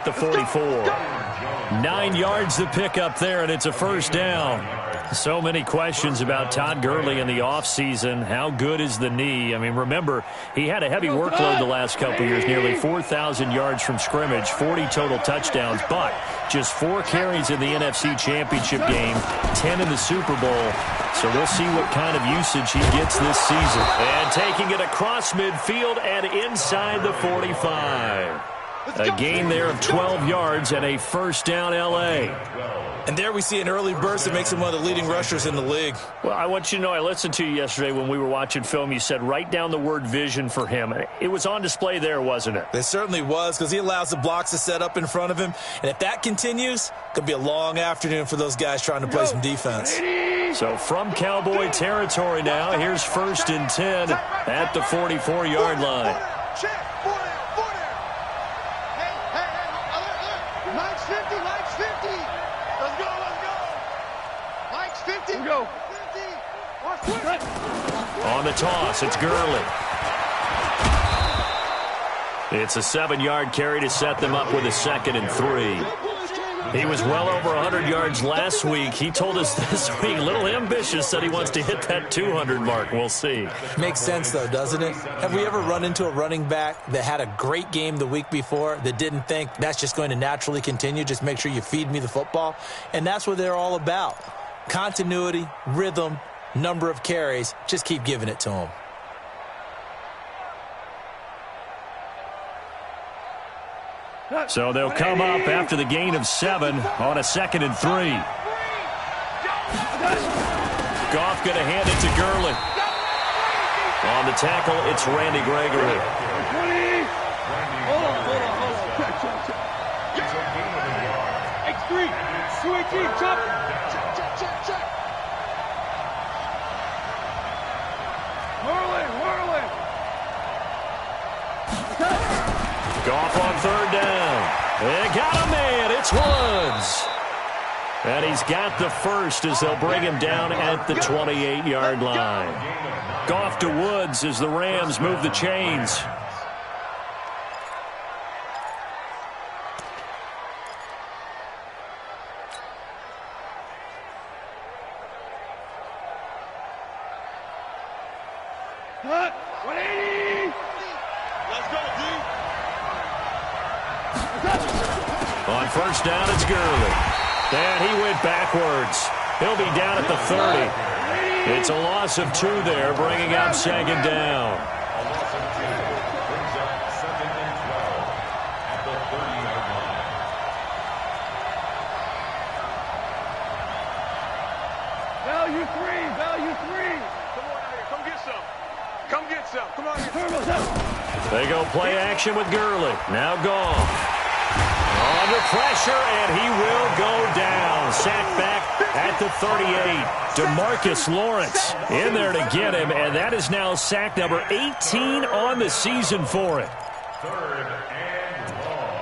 The 44. 9 yards to pick up there, and it's a first down. So many questions about Todd Gurley in the offseason. How good is the knee? I mean, remember, he had a heavy workload the last couple years, nearly 4,000 yards from scrimmage, 40 total touchdowns, but just 4 carries in the NFC Championship game, 10 in the Super Bowl. So we'll see what kind of usage he gets this season. And taking it across midfield and inside the 45. A gain there of 12 yards and a first down L.A. And there we see an early burst that makes him one of the leading rushers in the league. Well, I want you to know, I listened to you yesterday when we were watching film. You said write down the word vision for him. It was on display there, wasn't it? It certainly was, because he allows the blocks to set up in front of him. And if that continues, it could be a long afternoon for those guys trying to play some defense. So from Cowboy territory now, here's 1st and 10 at the 44-yard line. On the toss, it's Gurley. It's a 7-yard carry to set them up with a 2nd and 3. He was well over 100 yards last week. He told us this week, a little ambitious, said he wants to hit that 200 mark. We'll see. Makes sense, though, doesn't it? Have we ever run into a running back that had a great game the week before that didn't think that's just going to naturally continue? Just make sure you feed me the football. And that's what they're all about. Continuity, rhythm, number of carries. Just keep giving it to him. So they'll come up after the gain of 7 on a 2nd and 3. Goff going to hand it to Gurley. On the tackle, it's Randy Gregory. X3, switching, chop. Check. Whirling. Goff on 3rd down. They got a man. It's Woods. And he's got the first as they'll bring him down at the 28-yard line. Goff to Woods as the Rams move the chains. Cut. 180. Let's go, D. On 1st down, it's Gurley. And he went backwards. He'll be down at the 30. It's a loss of 2 there, bringing up 2nd down. Value 3. Come on out here. Come get some. Come on here. They go play action with Gurley. Now Goff. Under pressure, and he will go down. Sacked back at the 38. DeMarcus Lawrence in there to get him, and that is now sack number 18 on the season for it. 3rd and long.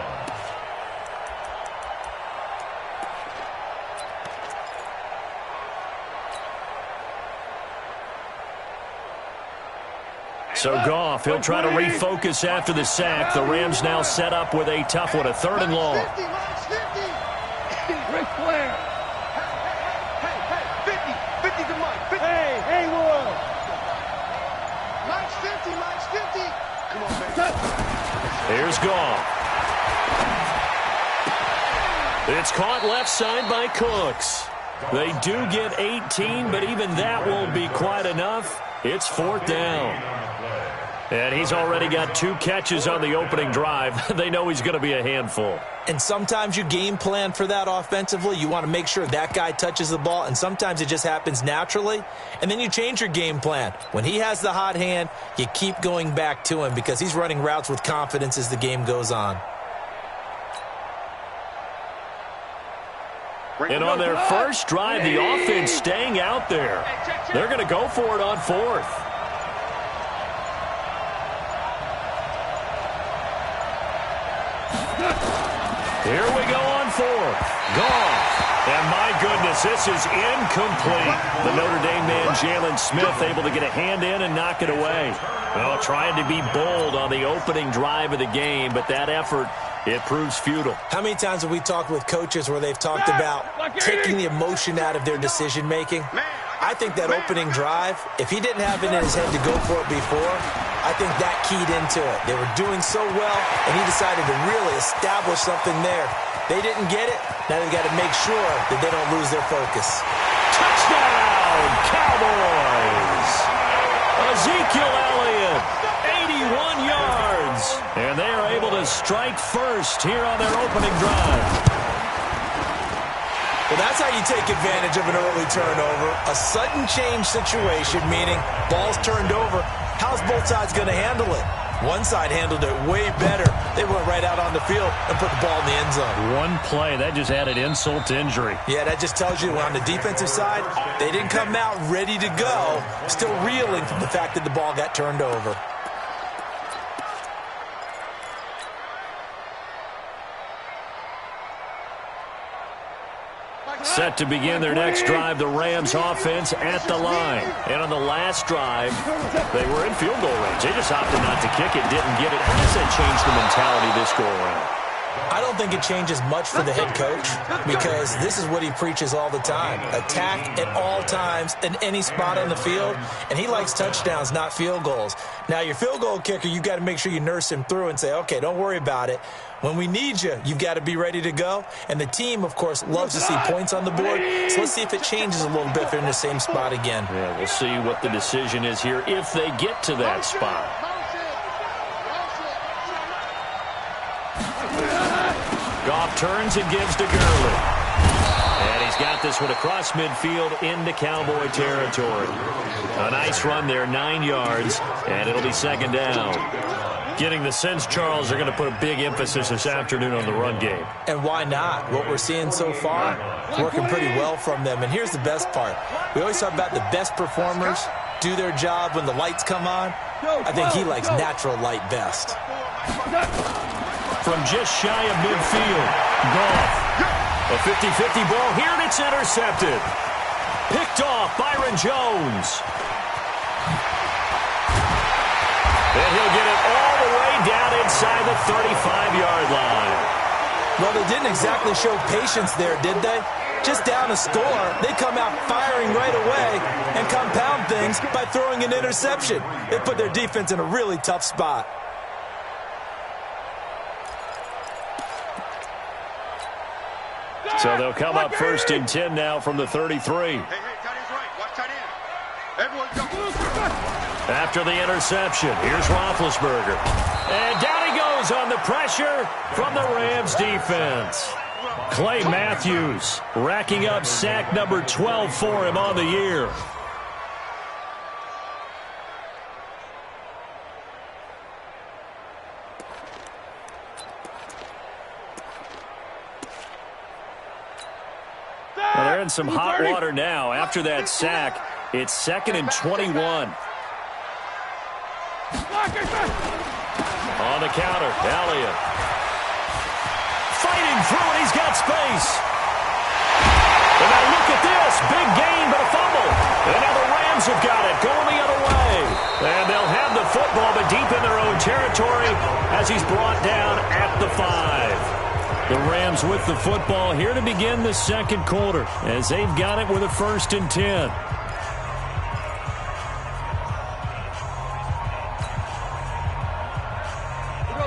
So Goff, he'll try to refocus after the sack. The Rams now set up with a tough one, a 3rd and long. Ric Flair. Hey, 50 to Mike. Hey, Will. Mike's 50. Come on, baby. Here's Goff. It's caught left side by Cooks. They do get 18, but even that won't be quite enough. It's 4th down. And he's already got 2 catches on the opening drive. They know he's going to be a handful. And sometimes you game plan for that offensively. You want to make sure that guy touches the ball, and sometimes it just happens naturally. And then you change your game plan. When he has the hot hand, you keep going back to him because he's running routes with confidence as the game goes on. And on their first drive, the offense staying out there. They're going to go for it on 4th. Here we go on 4th. Goff. And my goodness, this is incomplete. The Notre Dame man, Jalen Smith, able to get a hand in and knock it away. Well, trying to be bold on the opening drive of the game, but that effort it proves futile. How many times have we talked with coaches where they've talked about taking the emotion out of their decision-making? I think that opening drive, if he didn't have it in his head to go for it before, I think that keyed into it. They were doing so well, and he decided to really establish something there. They didn't get it. Now they've got to make sure that they don't lose their focus. Touchdown, Cowboys! Ezekiel Elliott, 81 yards. And they are able to strike first here on their opening drive. Well, that's how you take advantage of an early turnover. A sudden change situation, meaning ball's turned over. How's both sides going to handle it? One side handled it way better. They went right out on the field and put the ball in the end zone. One play, that just added insult to injury. Yeah, that just tells you on the defensive side, they didn't come out ready to go, still reeling from the fact that the ball got turned over. Set to begin their next drive, the Rams offense at the line. And on the last drive, they were in field goal range. They just opted not to kick it, didn't get it. How does that change the mentality this go around? I don't think it changes much for the head coach because this is what he preaches all the time. Attack at all times in any spot on the field, and he likes touchdowns, not field goals. Now, your field goal kicker, you've got to make sure you nurse him through and say, okay, don't worry about it. When we need you, you've got to be ready to go. And the team, of course, loves to see points on the board. So let's see if it changes a little bit if they're in the same spot again. Yeah, we'll see what the decision is here if they get to that spot. Goff turns and gives to Gurley. And he's got this one across midfield into Cowboy territory. A nice run there, 9 yards, and it'll be second down. Getting the sense, Charles, they're going to put a big emphasis this afternoon on the run game. And why not? What we're seeing so far is working pretty well from them. And here's the best part. We always talk about the best performers do their job when the lights come on. I think he likes natural light best. From just shy of midfield, Goff. A 50-50 ball here, and it's intercepted. Picked off Byron Jones. And he'll get it all the way down inside the 35-yard line. Well, they didn't exactly show patience there, did they? Just down a score, they come out firing right away and compound things by throwing an interception. They put their defense in a really tough spot. So they'll come up first and 10 now from the 33. Hey, tight end's right. Watch tight end. Everyone go. After the interception, here's Roethlisberger. And down he goes on the pressure from the Rams defense. Clay Matthews racking up sack number 12 for him on the year. Well, they're in some hot water now. After that sack, it's 2nd and 21. On the counter, Elliott. Fighting through it, he's got space. And now look at this, big gain, but a fumble. And now the Rams have got it, going the other way. And they'll have the football, but deep in their own territory as he's brought down at the 5. The Rams with the football here to begin the second quarter as they've got it with a 1st and 10.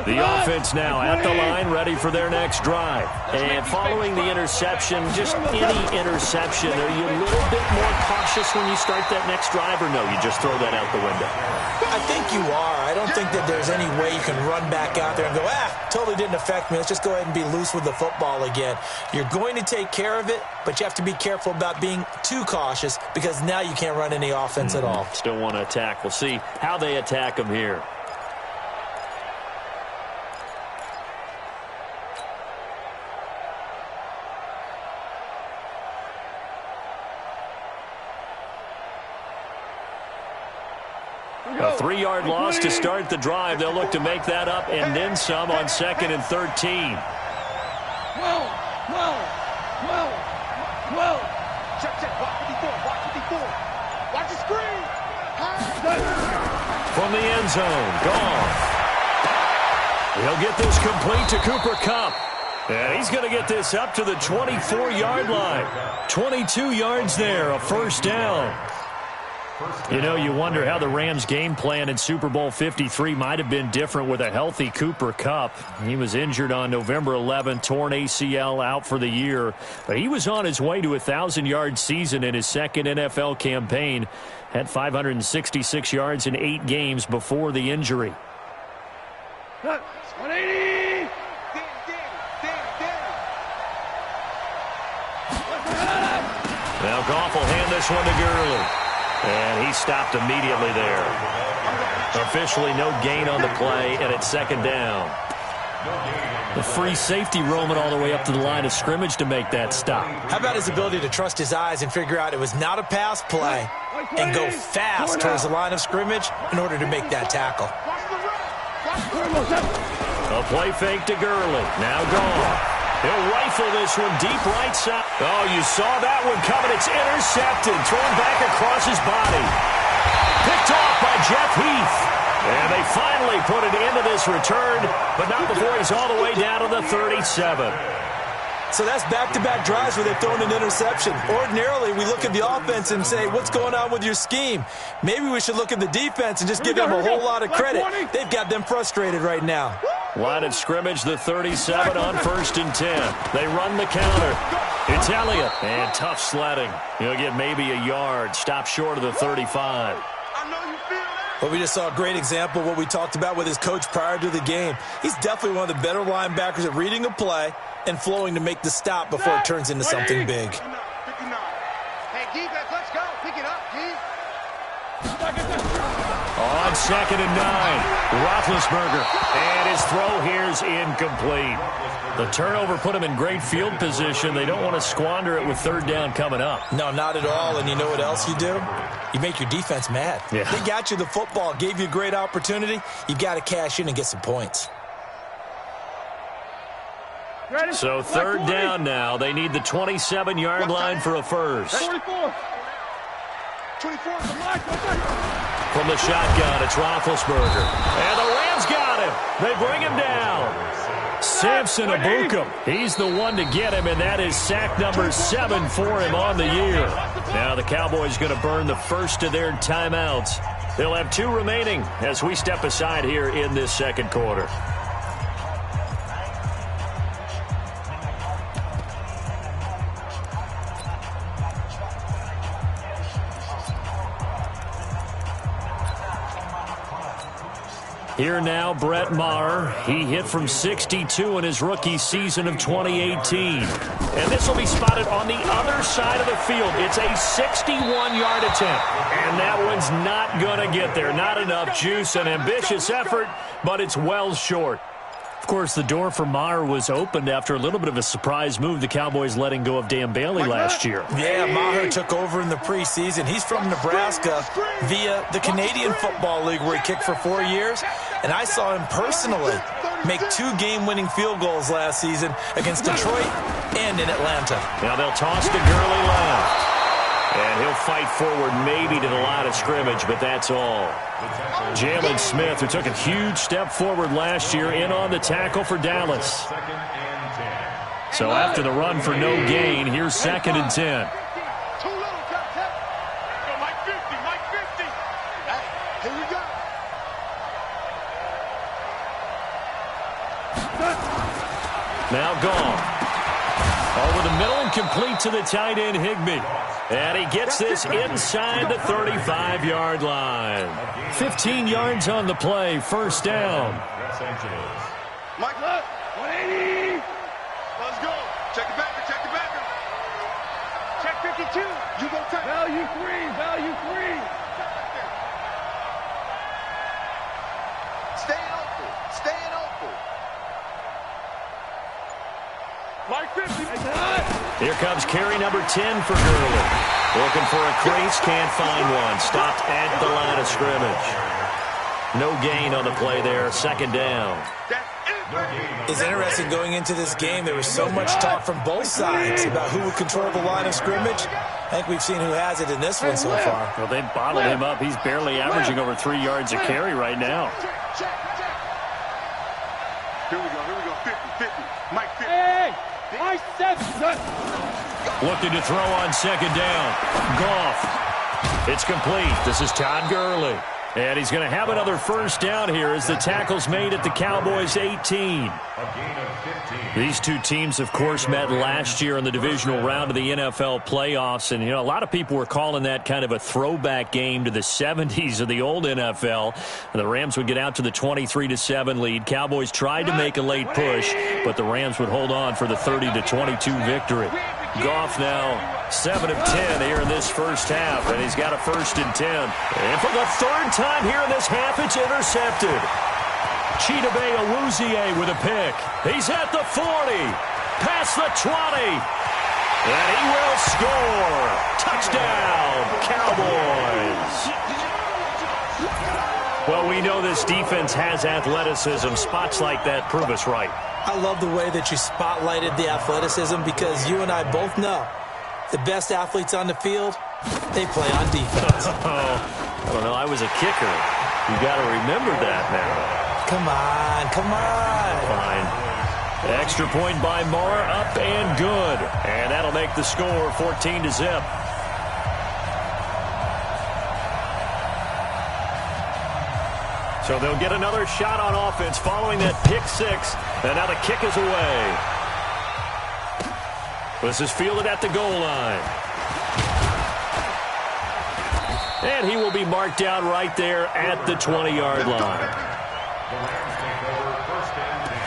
The offense now at the line, ready for their next drive. And following the interception, just any interception, are you a little bit more cautious when you start that next drive, or no, you just throw that out the window? I think you are. I don't think that there's any way you can run back out there and go, totally didn't affect me. Let's just go ahead and be loose with the football again. You're going to take care of it, but you have to be careful about being too cautious because now you can't run any offense at all. Still want to attack. We'll see how they attack them here. A 3-yard loss to start the drive. They'll look to make that up and then some on 2nd and 13. Well. Check. Watch 54. Watch the screen. From the end zone, Goff. He'll get this complete to Cooper Kupp. And he's going to get this up to the 24-yard line. 22 yards there, a first down. You know, you wonder how the Rams' game plan in Super Bowl 53 might have been different with a healthy Cooper Kupp. He was injured on November 11th, torn ACL, out for the year. But he was on his way to a 1,000-yard season in his second NFL campaign. Had 566 yards in 8 games before the injury. 180! Now Goff will hand this one to Gurley. And he stopped immediately there. Officially no gain on the play, and it's second down. The free safety roaming all the way up to the line of scrimmage to make that stop. How about his ability to trust his eyes and figure out it was not a pass play and go fast towards the line of scrimmage in order to make that tackle. A play fake to Gurley. Now gone. He'll rifle this one deep right side. Oh, you saw that one coming. It's intercepted. Thrown back across his body. Picked off by Jeff Heath. And they finally put it into this return, but not before he's all the way down to the 37. So that's back-to-back drives where they've thrown an interception. Ordinarily, we look at the offense and say, what's going on with your scheme? Maybe we should look at the defense and just give them a whole lot of credit. They've got them frustrated right now. Line of scrimmage, the 37 on 1st and 10. They run the counter. It's Elliott. And tough sledding. He'll get maybe a yard. Stop short of the 35. But we just saw a great example of what we talked about with his coach prior to the game. He's definitely one of the better linebackers at reading a play and flowing to make the stop before it turns into something big. Hey, defense, let's go. Pick it up, Keith. On 2nd and 9, Roethlisberger. And his throw here's incomplete. The turnover put him in great field position. They don't want to squander it with 3rd down coming up. No, not at all. And you know what else you do? You make your defense mad. Yeah. They got you the football, gave you a great opportunity. You've got to cash in and get some points. So 3rd down now. They need the 27-yard line for a first. 24. 24. From the shotgun, it's Roethlisberger. And the Rams got him. They bring him down. Samson Ebukam. He's the one to get him, and that is sack number 7 for him on the year. Now the Cowboys going to burn the first of their timeouts. They'll have 2 remaining as we step aside here in this second quarter. Here now, Brett Maher. He hit from 62 in his rookie season of 2018. And this will be spotted on the other side of the field. It's a 61-yard attempt. And that one's not going to get there. Not enough juice, an ambitious effort, but it's well short. Of course, the door for Maher was opened after a little bit of a surprise move, the Cowboys letting go of Dan Bailey last year. Yeah, Maher took over in the preseason. He's from Nebraska via the Canadian Football League where he kicked for 4 years. And I saw him personally make 2 game-winning field goals last season against Detroit and in Atlanta. Now they'll toss to Gurley left. And he'll fight forward maybe to the line of scrimmage, but that's all. Jalen Smith, who took a huge step forward last year, in on the tackle for Dallas. So after the run for no gain, here's 2nd and 10. Now gone. Over the middle and complete to the tight end, Higbee. And he gets this inside the 35-yard line. 15 yards on the play, first down. Mike left. 180. Let's go. Check it back. Check it back. Check 52. You go take. Value 3. Value 3. Stay open. Staying open. Mike 50. Here comes carry number 10 for Gurley. Looking for a crease, can't find one. Stopped at the line of scrimmage. No gain on the play there, 2nd down. It's interesting going into this game. There was so much talk from both sides about who would control the line of scrimmage. I think we've seen who has it in this one so far. Well, they've bottled him up. He's barely averaging over 3 yards a carry right now. Looking to throw on second down. Goff. It's complete. This is Todd Gurley. And he's going to have another first down here as the tackle's made at the Cowboys' 18. These two teams, of course, met last year in the divisional round of the NFL playoffs. And, you know, a lot of people were calling that kind of a throwback game to the 70s of the old NFL. And the Rams would get out to the 23-7 lead. Cowboys tried to make a late push, but the Rams would hold on for the 30-22 victory. Goff now 7 of 10 here in this first half, and he's got a 1st and 10. And for the third time here in this half, it's intercepted. Chidobe Awuzie with a pick. He's at the 40, past the 20, and he will score. Touchdown, Cowboys. Well, we know this defense has athleticism. Spots like that prove us right. I love the way that you spotlighted the athleticism because you and I both know the best athletes on the field, they play on defense. I don't know. I was a kicker. You got to remember that now. Come on, come on. Fine. Extra point by Moore, up and good. And that'll make the score 14-0. So they'll get another shot on offense following that pick six. And now the kick is away. This is fielded at the goal line. And he will be marked down right there at the 20-yard line. The Rams take over 1st and 10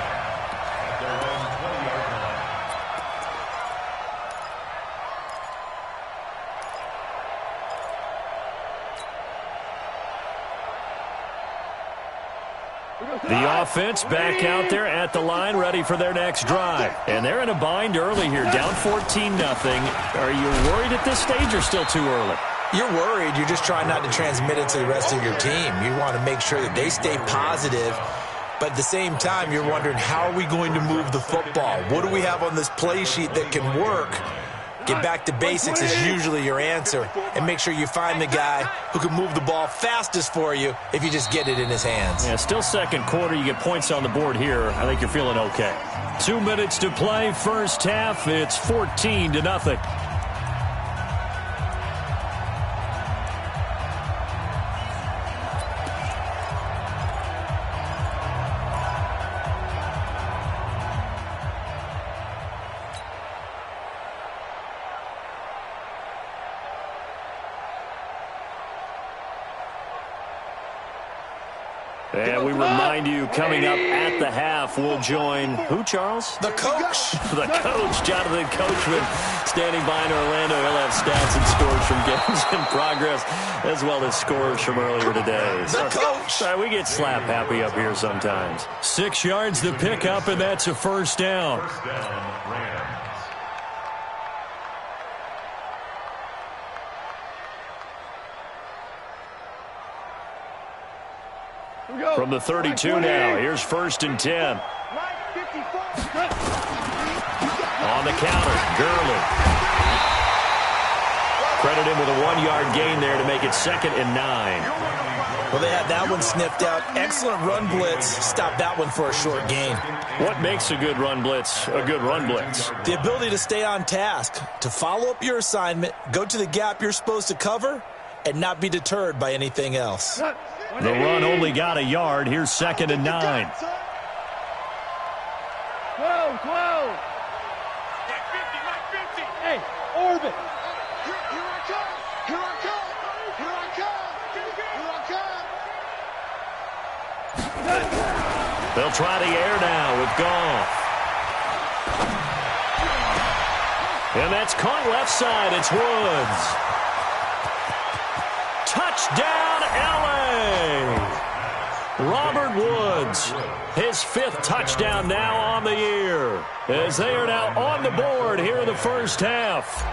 at their own 20-yard line. The offense back out there at the line, ready for their next drive. And they're in a bind early here, down 14-0. Are you worried at this stage or still too early? You're worried. You're just trying not to transmit it to the rest of your team. You want to make sure that they stay positive. But at the same time, you're wondering, how are we going to move the football? What do we have on this play sheet that can work? Get back to basics is usually your answer. And make sure you find the guy who can move the ball fastest for you if you just get it in his hands. Yeah, still second quarter. You get points on the board here. I think you're feeling okay. 2 minutes to play, first half. It's 14-0. And we remind you, coming up at the half, we'll join who, Charles? The coach. The coach, Jonathan Coachman, standing by in Orlando. He'll have stats and scores from games in progress, as well as scores from earlier today. The coach. Sorry, we get slap happy up here sometimes. 6 yards to pick up, and that's a first down. First down, Rams. From the 32 now, here's 1st and 10. On the counter, Gurley. Credit him with a 1-yard gain there to make it 2nd and 9. Well, they had that one sniffed out. Excellent run blitz. Stop that one for a short gain. What makes a good run blitz a good run blitz? The ability to stay on task, to follow up your assignment, go to the gap you're supposed to cover, and not be deterred by anything else. The run only got a yard. Here's 2nd and 9. 12. Hey, orbit. Here I come. Here I come. Here I come. Here I come. They'll try the air now with Goff. And that's caught left side. It's Woods. Touchdown, L.A. Robert Woods, his 5th touchdown now on the year, as they are now on the board here in the first half.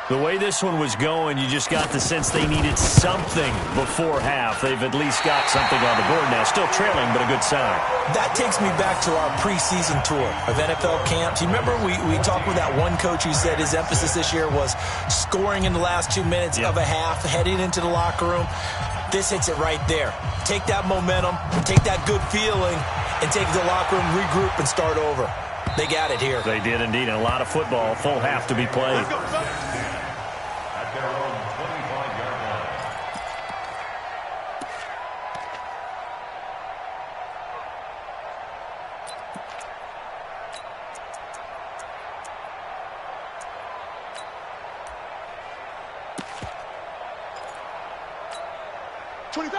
The way this one was going, you just got the sense they needed something before half. They've at least got something on the board now. Still trailing, but a good sign. That takes me back to our preseason tour of NFL camps. You remember we talked with that one coach who said his emphasis this year was scoring in the last 2 minutes of a half, heading into the locker room. This hits it right there. Take that momentum, take that good feeling, and take it to the locker room, regroup, and start over. They got it here. They did indeed, and a lot of football, full half to be played. At their own 25-yard line.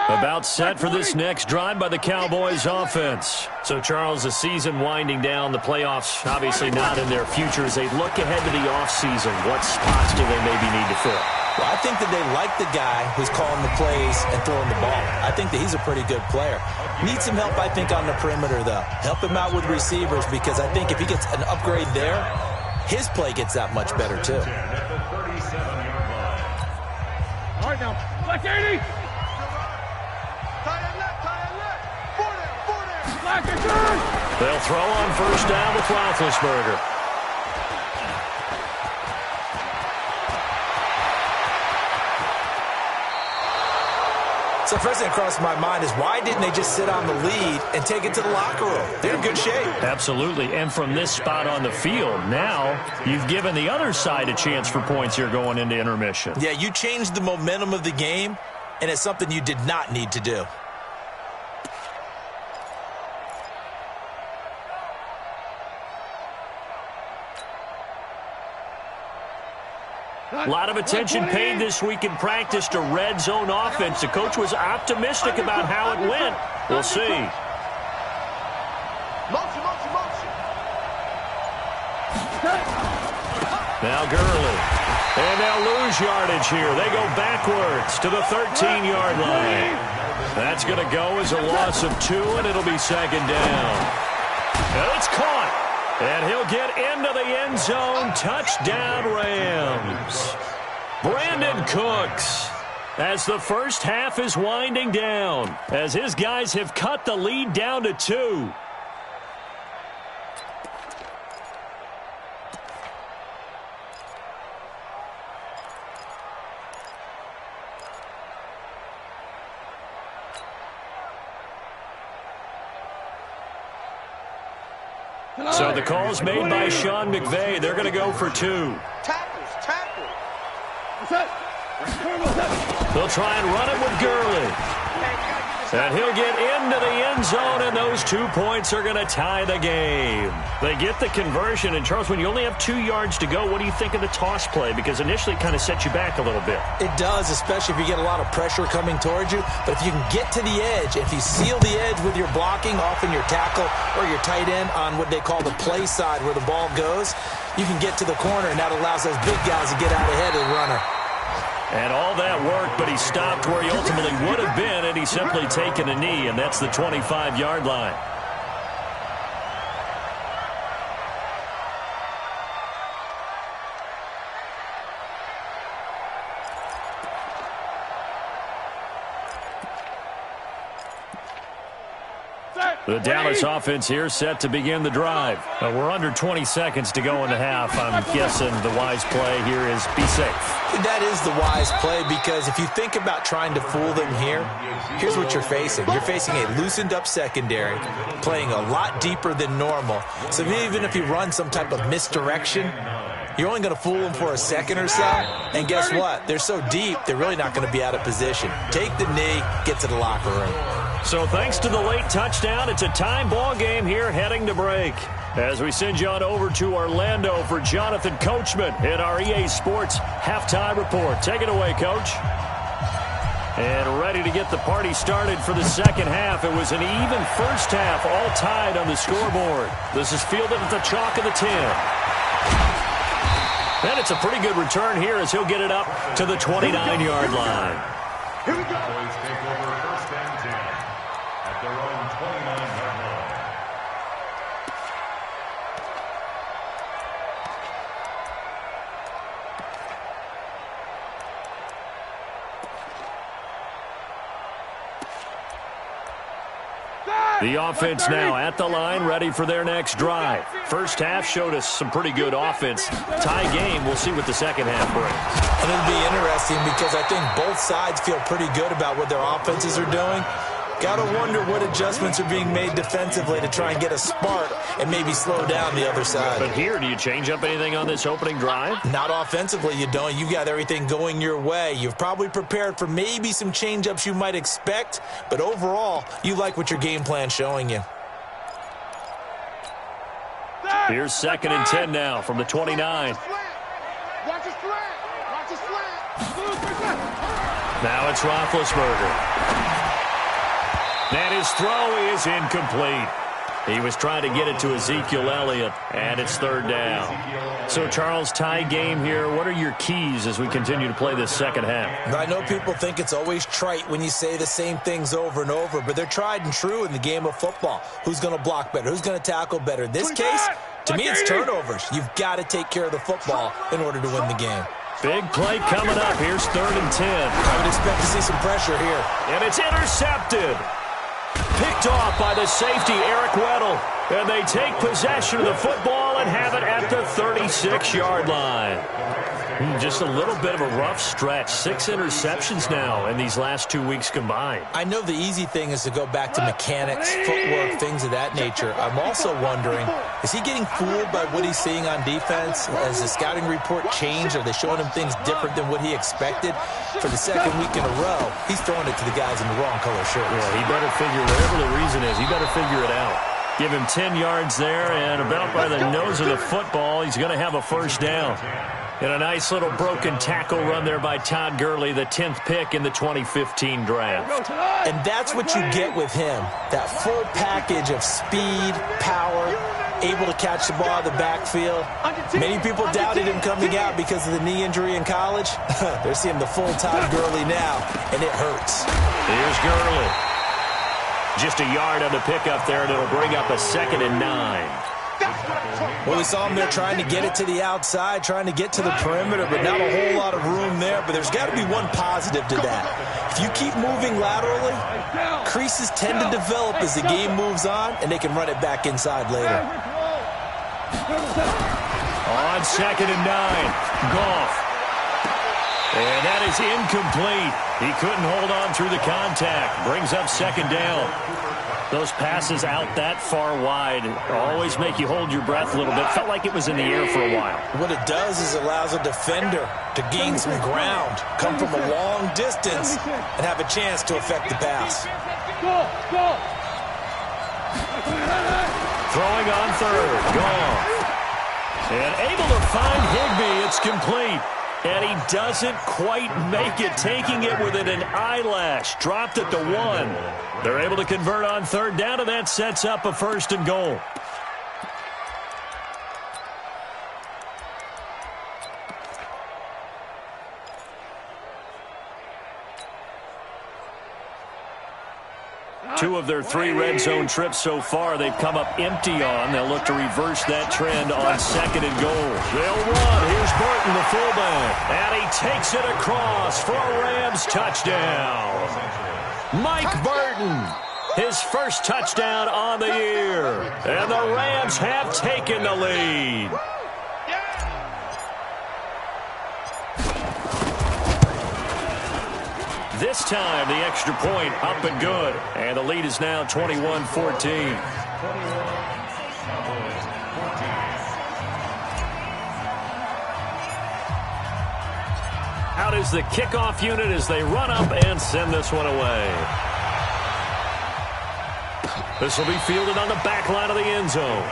About set for this next drive by the Cowboys offense. So, Charles, the season winding down, the playoffs obviously not in their future. As they look ahead to the offseason, what spots do they maybe need to fill? Well, I think that they like the guy who's calling the plays and throwing the ball. I think that he's a pretty good player. Needs some help, I think, on the perimeter, though. Help him out with receivers, because I think if he gets an upgrade there, his play gets that much better, too. All right, now, black 80. Tie it left. 4 down. Black it turn. They'll throw on first down with Roethlisberger. So first thing that crossed my mind is, why didn't they just sit on the lead and take it to the locker room? They're in good shape. Absolutely. And from this spot on the field, now you've given the other side a chance for points here going into intermission. Yeah, you changed the momentum of the game, and it's something you did not need to do. A lot of attention paid this week in practice to red zone offense. The coach was optimistic about how it went. We'll see. Motion. Now Gurley. And they'll lose yardage here. They go backwards to the 13-yard line. That's going to go as a loss of 2, and it'll be second down. And it's caught. And he'll get into the end zone. Touchdown, Rams. Brandon Cooks, as the first half is winding down, as his guys have cut the lead down to 2. So the call's made by Sean McVay. They're going to go for 2. Tackle. They'll try and run it with Gurley. And he'll get into the end zone, and those 2 points are going to tie the game. They get the conversion. And, Charles, when you only have 2 yards to go, what do you think of the toss play? Because initially it kind of set you back a little bit. It does, especially if you get a lot of pressure coming towards you. But if you can get to the edge, if you seal the edge with your blocking, often your tackle or your tight end on what they call the play side where the ball goes, you can get to the corner, and that allows those big guys to get out ahead of the runner. And all that worked, but he stopped where he ultimately would have been, and he's simply taken a knee, and that's the 25-yard line. The Dallas offense here set to begin the drive. We're under 20 seconds to go in the half. I'm guessing the wise play here is be safe. That is the wise play, because if you think about trying to fool them here, here's what you're facing. You're facing a loosened up secondary, playing a lot deeper than normal. So even if you run some type of misdirection, you're only going to fool them for a second or so. And guess what? They're so deep, they're really not going to be out of position. Take the knee, get to the locker room. So thanks to the late touchdown, it's a tie ball game here heading to break. As we send you on over to Orlando for Jonathan Coachman in our EA Sports Halftime Report. Take it away, Coach. And ready to get the party started for the second half. It was an even first half, all tied on the scoreboard. This is fielded at the chalk of the 10. And it's a pretty good return here as he'll get it up to the 29-yard line. Here we go. Cowboys take over first and 10 at their own 29-yard line. The offense now at the line, ready for their next drive. First half showed us some pretty good offense. Tie game, we'll see what the second half brings. And it'll be interesting because I think both sides feel pretty good about what their offenses are doing. Gotta wonder what adjustments are being made defensively to try and get a spark and maybe slow down the other side. But here, do you change up anything on this opening drive? Not offensively, you don't. You got everything going your way. You've probably prepared for maybe some change-ups you might expect, but overall, you like what your game plan's showing you. Here's 2nd and 10 now from the 29. Watch his flat. Watch his flat. Now it's Roethlisberger. And his throw is incomplete. He was trying to get it to Ezekiel Elliott, and it's 3rd down. So, Charles, tie game here. What are your keys as we continue to play this second half? I know people think it's always trite when you say the same things over and over, but they're tried and true in the game of football. Who's going to block better? Who's going to tackle better? In this case, to me, it's turnovers. You've got to take care of the football in order to win the game. Big play coming up. Here's 3rd and 10. I would expect to see some pressure here. And it's intercepted. Picked off by the safety, Eric Weddle. And they take possession of the football and have it at the 36-yard line. Just a little bit of a rough stretch. 6 interceptions now in these last 2 weeks combined. I know the easy thing is to go back to mechanics, footwork, things of that nature. I'm also wondering, is he getting fooled by what he's seeing on defense? Has the scouting report changed? Are they showing him things different than what he expected? For the 2nd week in a row, he's throwing it to the guys in the wrong color shirts. Yeah, he better figure, whatever the reason is, he better figure it out. Give him 10 yards there, and about by the nose of the football, he's going to have a 1st down. And a nice little broken tackle run there by Todd Gurley, the 10th pick in the 2015 draft. And that's what you get with him, that full package of speed, power, able to catch the ball in the backfield. Many people doubted him coming out because of the knee injury in college. They're seeing the full Todd Gurley now, and it hurts. Here's Gurley. Just a yard on the pickup there, and it'll bring up a 2nd and 9. Well, we saw him there trying to get it to the outside, trying to get to the perimeter, but not a whole lot of room there. But there's got to be one positive to that. If you keep moving laterally, creases tend to develop as the game moves on, and they can run it back inside later. On 2nd and 9, Goff. And that is incomplete. He couldn't hold on through the contact. Brings up 2nd down. Those passes out that far wide always make you hold your breath a little bit. Felt like it was in the air for a while. What it does is allows a defender to gain some ground, come from a long distance, and have a chance to affect the pass. Throwing on 3rd. Goff. And able to find Higbee. It's complete. And he doesn't quite make it, taking it within an eyelash. Dropped at the 1. They're able to convert on 3rd down, and that sets up a 1st and goal. Two of their 3 red zone trips so far, they've come up empty on. They'll look to reverse that trend on 2nd and goal. They'll run. Here's Burton, the fullback. And he takes it across for a Rams touchdown. Mike Burton, his 1st touchdown on the year. And the Rams have taken the lead. This time, the extra point up and good. And the lead is now 21-14. Out is the kickoff unit as they run up and send this one away. This will be fielded on the back line of the end zone.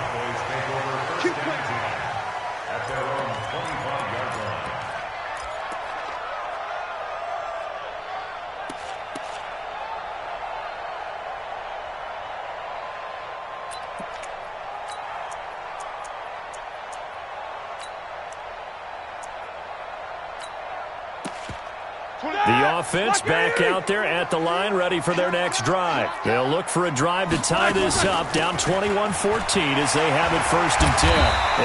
The offense back out there at the line, ready for their next drive. They'll look for a drive to tie this up, down 21-14 as they have it 1st and 10.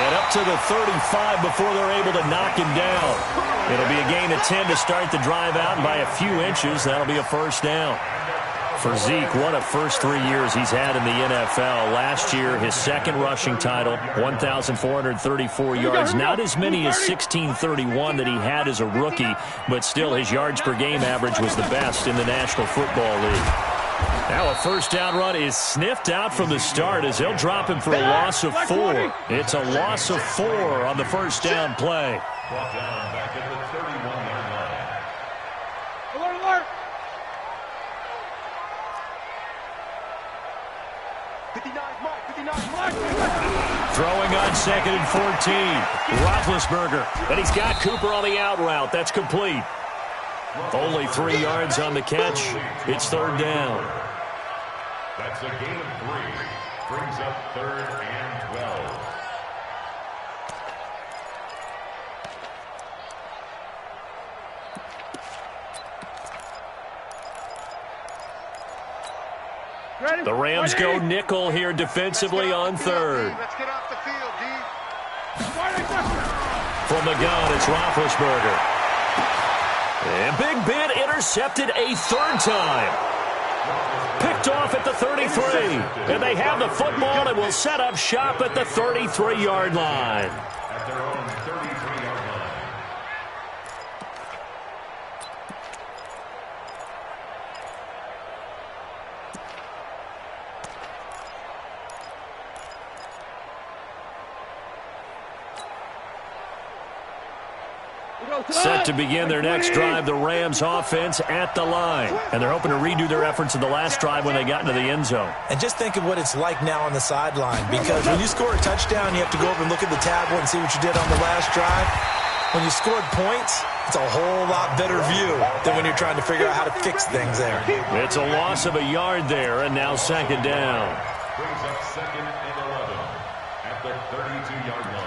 And up to the 35 before they're able to knock him down. It'll be a gain of 10 to start the drive out, and by a few inches, that'll be a 1st down. For Zeke, what a first 3 years he's had in the NFL. Last year, his 2nd rushing title, 1,434 yards. Not as many as 1,631 that he had as a rookie, but still his yards per game average was the best in the National Football League. Now a first down run is sniffed out from the start as they'll drop him for a loss of 4. It's a loss of 4 on the first down play. Brought down back at the 31-yard line. Alert, alert! 59, Mike, 59, Mike. Throwing on 2nd and 14. Roethlisberger. And he's got Cooper on the out route. That's complete. Only 3 yards on the catch. It's third down. That's a gain of 3. Brings up 3rd and 12. The Rams go nickel here defensively on 3rd. Let's get off the field, D. From the gun, it's Roethlisberger. And Big Ben intercepted a 3rd time. Picked off at the 33. And they have the football and will set up shop at the 33-yard line. At their own 33-yard line. Set to begin their next drive, the Rams offense at the line. And they're hoping to redo their efforts in the last drive when they got into the end zone. And just think of what it's like now on the sideline, because when you score a touchdown, you have to go over and look at the tablet and see what you did on the last drive. When you scored points, it's a whole lot better view than when you're trying to figure out how to fix things there. It's a loss of a yard there, and now 2nd down. Brings up 2nd and 11 at the 32-yard line.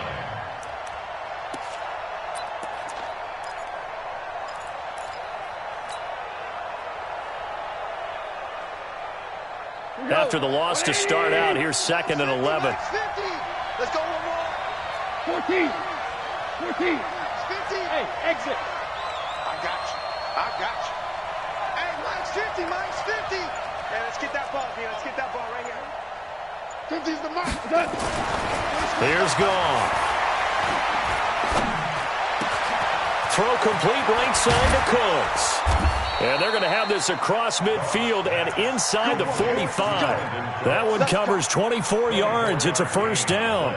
After the loss to start out, here's 2nd and 11. 50. Let's go one more. 14. 14. 50. Hey, exit. I got you. I got you. Hey, Mike's 50. Mike's 50. Hey, let's get that ball, D. Let's get that ball right here. 50's the mark. Here's Goff. Throw complete right side to Cooks. And they're going to have this across midfield and inside the 45. That one covers 24 yards. It's a first down.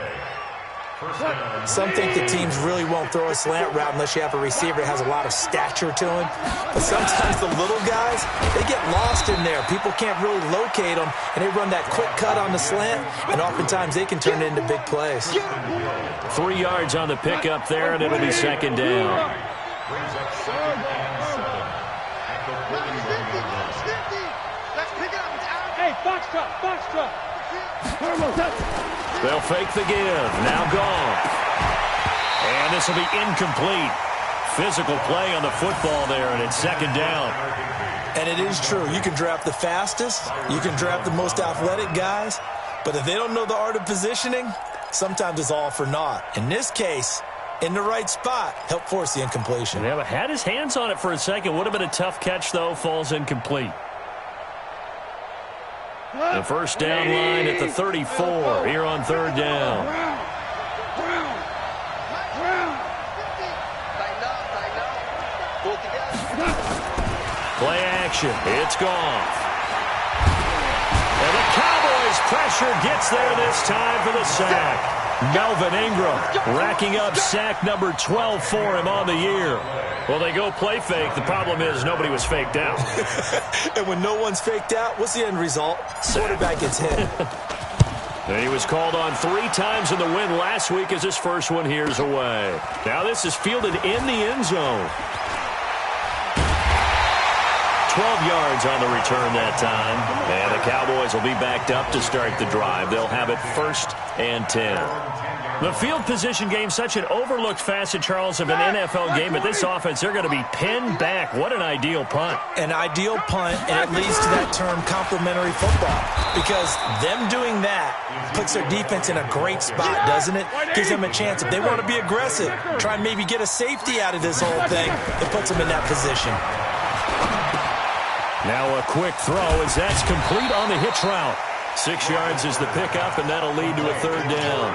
Some think the teams really won't throw a slant route unless you have a receiver that has a lot of stature to him. But sometimes the little guys, they get lost in there. People can't really locate them, and they run that quick cut on the slant, and oftentimes they can turn it into big plays. 3 yards on the pickup there, and it'll be 2nd down. Brings up 2nd and 7 at the 31-yard line. Let's pick it up. It's out. Hey, box truck. They'll fake the give. Now Goff. And this will be incomplete. Physical play on the football there, and it's 2nd down. And it is true. You can draft the fastest. You can draft the most athletic guys. But if they don't know the art of positioning, sometimes it's all for naught. In this case, in the right spot, help force the incompletion. Yeah, but had his hands on it for a second. Would have been a tough catch, though. Falls incomplete. The first down line at the 34 here on 3rd down. Play action. It's Goff. And the Cowboys pressure gets there this time for the sack. Melvin Ingram racking up sack number 12 for him on the year. Well, they go play fake. The problem is nobody was faked out. And when no one's faked out, what's the end result? Quarterback gets hit. And he was called on 3 times in the win last week as his first one here's away. Now this is fielded in the end zone. 12 yards on the return that time. And the Cowboys will be backed up to start the drive. They'll have it 1st and 10. The field position game, such an overlooked facet, Charles, of an NFL game. But this offense, they're going to be pinned back. What an ideal punt. An ideal punt, and it leads to that term complementary football. Because them doing that puts their defense in a great spot, doesn't it? Gives them a chance. If they want to be aggressive, try and maybe get a safety out of this whole thing, it puts them in that position. Now a quick throw as that's complete on the hitch route. 6 yards is the pickup, and that'll lead to a 3rd down.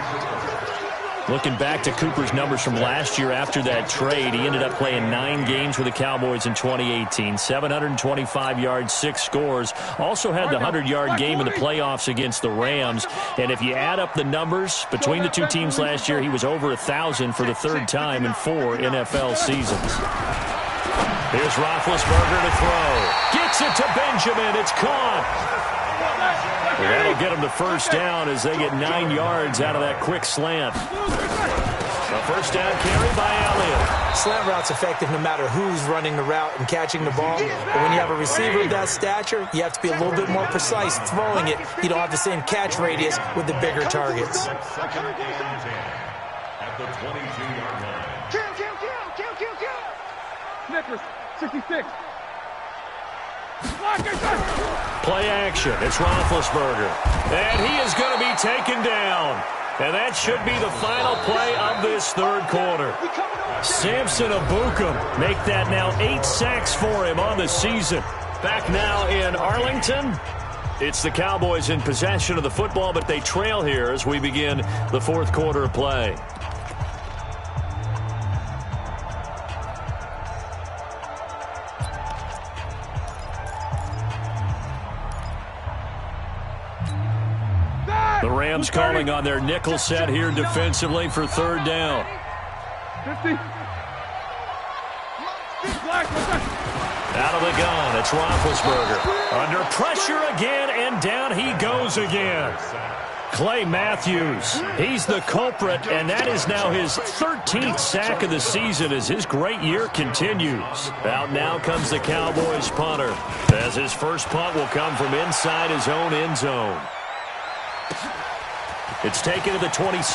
Looking back to Cooper's numbers from last year after that trade, he ended up playing 9 games with the Cowboys in 2018. 725 yards, 6 scores. Also had the 100-yard game in the playoffs against the Rams. And if you add up the numbers between the two teams last year, he was over 1,000 for the 3rd time in 4 NFL seasons. Here's Roethlisberger to throw. Gets it to Benjamin. It's caught. That'll get them the first down as they get 9 yards out of that quick slant. A first down carry by Elliott. Slant route's effective no matter who's running the route and catching the ball. But when you have a receiver of that stature, you have to be a little bit more precise throwing it. You don't have the same catch radius with the bigger targets. At the 22-yard line. Kill. Snickers, 66. Play action. It's Roethlisberger. And he is going to be taken down. And that should be the final play of this 3rd quarter. Samson Ebukam make that now 8 sacks for him on the season. Back now in Arlington. It's the Cowboys in possession of the football, but they trail here as we begin the 4th quarter of play. The Rams calling on their nickel set here defensively for 3rd down. 50. Out of the gun, it's Roethlisberger. Under pressure again, and down he goes again. Clay Matthews, he's the culprit, and that is now his 13th sack of the season as his great year continues. Out now comes the Cowboys punter, as his first punt will come from inside his own end zone. It's taken to the 26.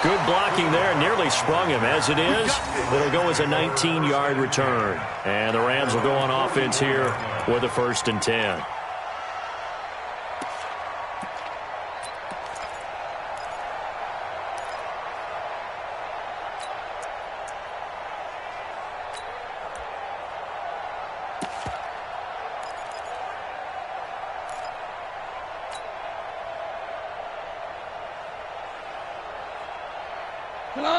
Good blocking there, nearly sprung him. As it is, it'll go as a 19-yard return. And the Rams will go on offense here with a 1st and 10.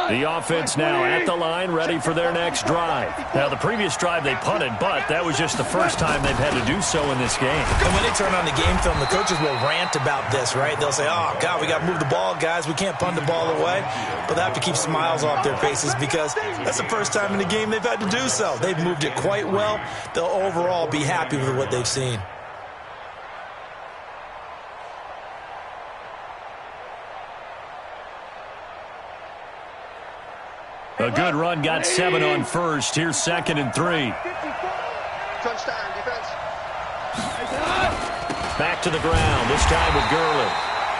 The offense now at the line, ready for their next drive. Now, the previous drive they punted, but that was just the first time they've had to do so in this game. And when they turn on the game film, the coaches will rant about this, right? They'll say, oh, God, we got to move the ball, guys. We can't punt the ball away. But they have to keep smiles off their faces because that's the first time in the game they've had to do so. They've moved it quite well. They'll overall be happy with what they've seen. A good run, got 7 on first. Here's 2nd and 3. Touchdown, defense. Back to the ground, this time with Gurley.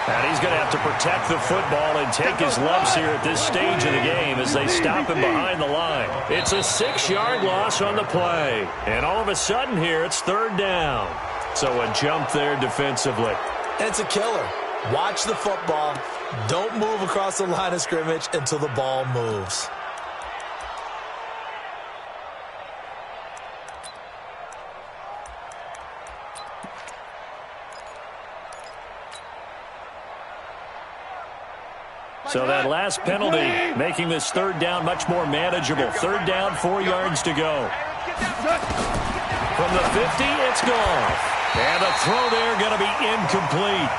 And he's going to have to protect the football and take his lumps here at this stage of the game as they stop him behind the line. It's a 6-yard loss on the play. And all of a sudden here, it's 3rd down. So a jump there defensively. And it's a killer. Watch the football. Don't move across the line of scrimmage until the ball moves. So that last penalty making this 3rd down much more manageable. 3rd down, 4 yards to go. From the 50, it's gone. And the throw there going to be incomplete.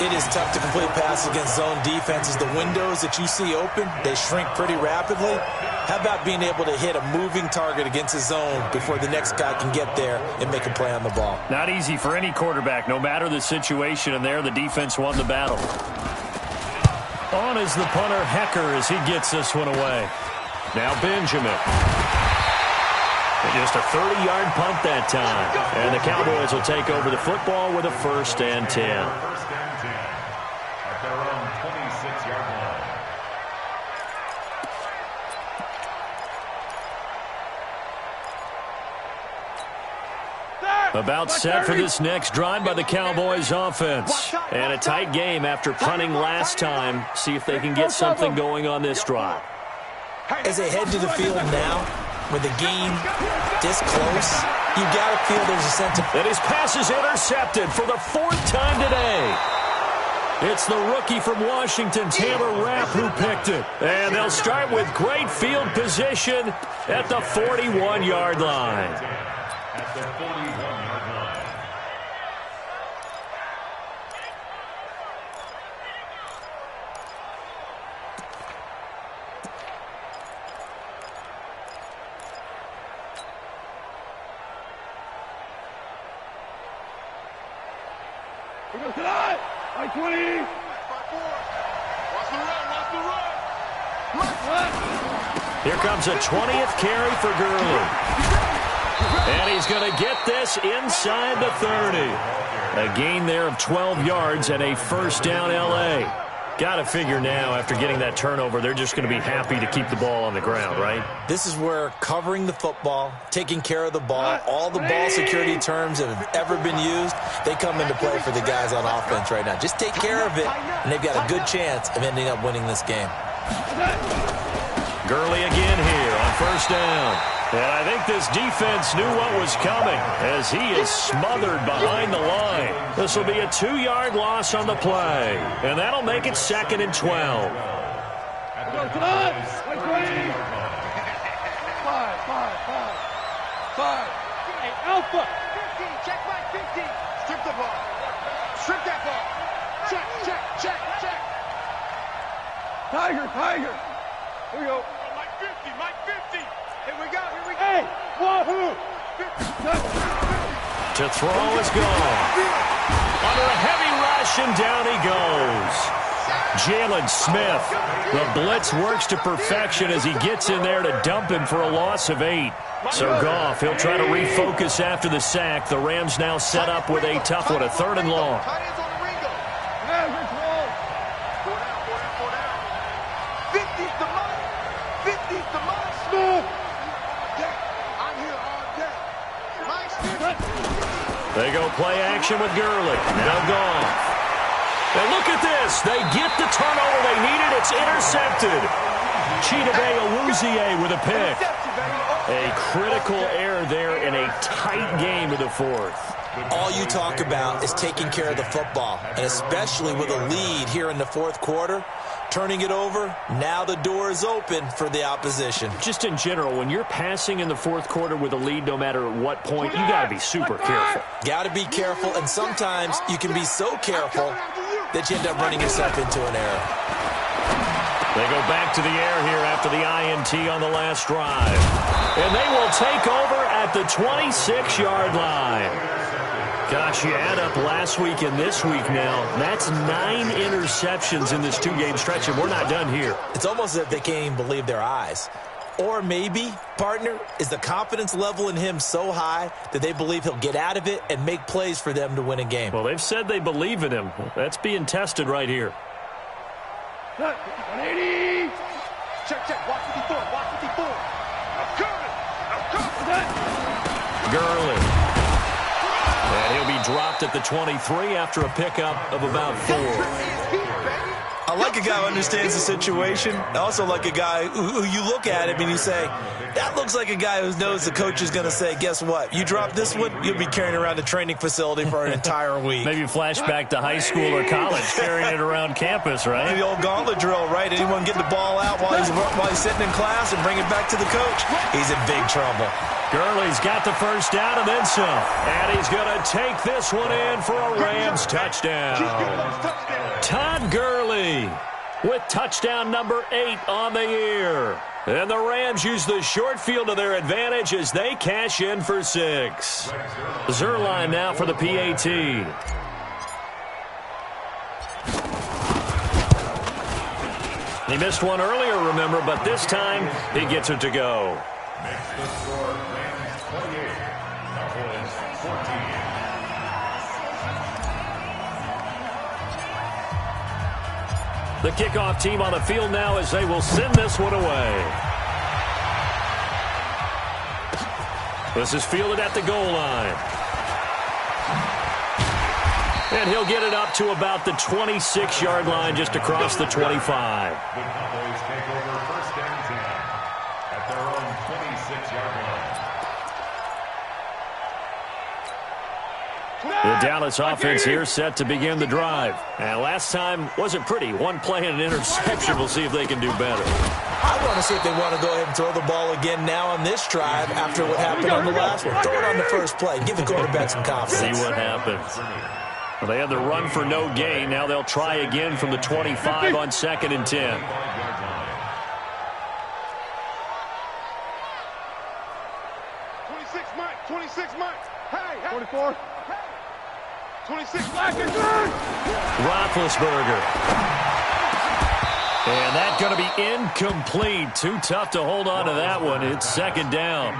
It is tough to complete passes against zone defenses. The windows that you see open, they shrink pretty rapidly. How about being able to hit a moving target against a zone before the next guy can get there and make a play on the ball? Not easy for any quarterback, no matter the situation. And there, the defense won the battle. On is the punter, Hecker, as he gets this one away. Now Benjamin. Just a 30-yard punt that time. And the Cowboys will take over the football with a 1st and 10. 1st and 10 at their own 26-yard line. About set for this next drive by the Cowboys offense. And a tight game after punting last time. See if they can get something going on this drive. As they head to the field now, with the game this close, you got to feel there's a sense of... And his pass is intercepted for the 4th time today. It's the rookie from Washington, Taylor Rapp, who picked it. And they'll start with great field position at the 41-yard line. At the 41-yard line. We go tonight. By 20. Watch the run. Here comes a 20th carry for Gurley. And he's going to get this inside the 30. A gain there of 12 yards and a first down L.A. Got to figure now, after getting that turnover, they're just going to be happy to keep the ball on the ground, right? This is where covering the football, taking care of the ball, all the ball security terms that have ever been used, they come into play for the guys on offense right now. Just take care of it, and they've got a good chance of ending up winning this game. Gurley again here on first down. And I think this defense knew what was coming as he is smothered behind the line. This will be a 2-yard loss on the play. And that'll make it 2nd and 12. Five. Hey, Alpha. 15. Check my 15. Strip the ball. Strip that ball. Check. Tiger. Here we go. Mike 50. Here we go. Hey, wahoo. To throw is gone. Under a heavy rush, and down he goes. Jalen Smith. The blitz works to perfection as he gets in there to dump him for a loss of 8. So Goff, he'll try to refocus after the sack. The Rams now set up with a tough one, a 3rd and long. They go play action with Gurley. Now Goff. And look at this. They get the turnover they needed. It's intercepted. Chidobe Awuzie with a pick. A critical error there in a tight game of the 4th. All you talk about is taking care of the football, and especially with a lead here in the 4th quarter. Turning it over, now the door is open for the opposition. Just in general, when you're passing in the 4th quarter with a lead, no matter at what point, you got to be super careful. Got to be careful, and sometimes you can be so careful that you end up running yourself into an error. They go back to the air here after the INT on the last drive. And they will take over at the 26-yard line. Gosh, you add up last week and this week now, that's 9 interceptions in this 2-game stretch, and we're not done here. It's almost as if they can't even believe their eyes. Or maybe, partner, is the confidence level in him so high that they believe he'll get out of it and make plays for them to win a game. Well, they've said they believe in him. That's being tested right here. 180. Check. Watch 54. I'm coming. Gurley. And he'll be dropped at the 23 after a pickup of about 4. I like a guy who understands the situation. I also like a guy who you look at him and you say, that looks like a guy who knows the coach is going to say, guess what? You drop this one, you'll be carrying around the training facility for an entire week. Maybe flashback to high school or college, carrying it around campus, right? The old gauntlet drill, right? Anyone get the ball out while he's sitting in class and bring it back to the coach? He's in big trouble. Gurley's got the first down and then some. And he's going to take this one in for a Rams touchdown. Todd Gurley with touchdown number 8 on the year. And the Rams use the short field to their advantage as they cash in for 6. Zerline now for the PAT. He missed one earlier, remember, but this time he gets it to go. Makes the score Rams 28, Cowboys 14. The kickoff team on the field now as they will send this one away. This is fielded at the goal line. And he'll get it up to about the 26-yard line just across the 25. The Cowboys take over first and 10 at their own 26-yard line. The Dallas offense here set to begin the drive. And last time wasn't pretty. One play and an interception. We'll see if they can do better. I want to see if they want to go ahead and throw the ball again now on this drive after what happened on the last one. Throw it on the first play. Give the quarterback some confidence. See what happens. Well, they had the run for no gain. Now they'll try again from the 25 on 2nd and 10. 26 Mike. Hey, 24. 26 Roethlisberger. And that's going to be incomplete. Too tough to hold on to that one. It's 2nd down.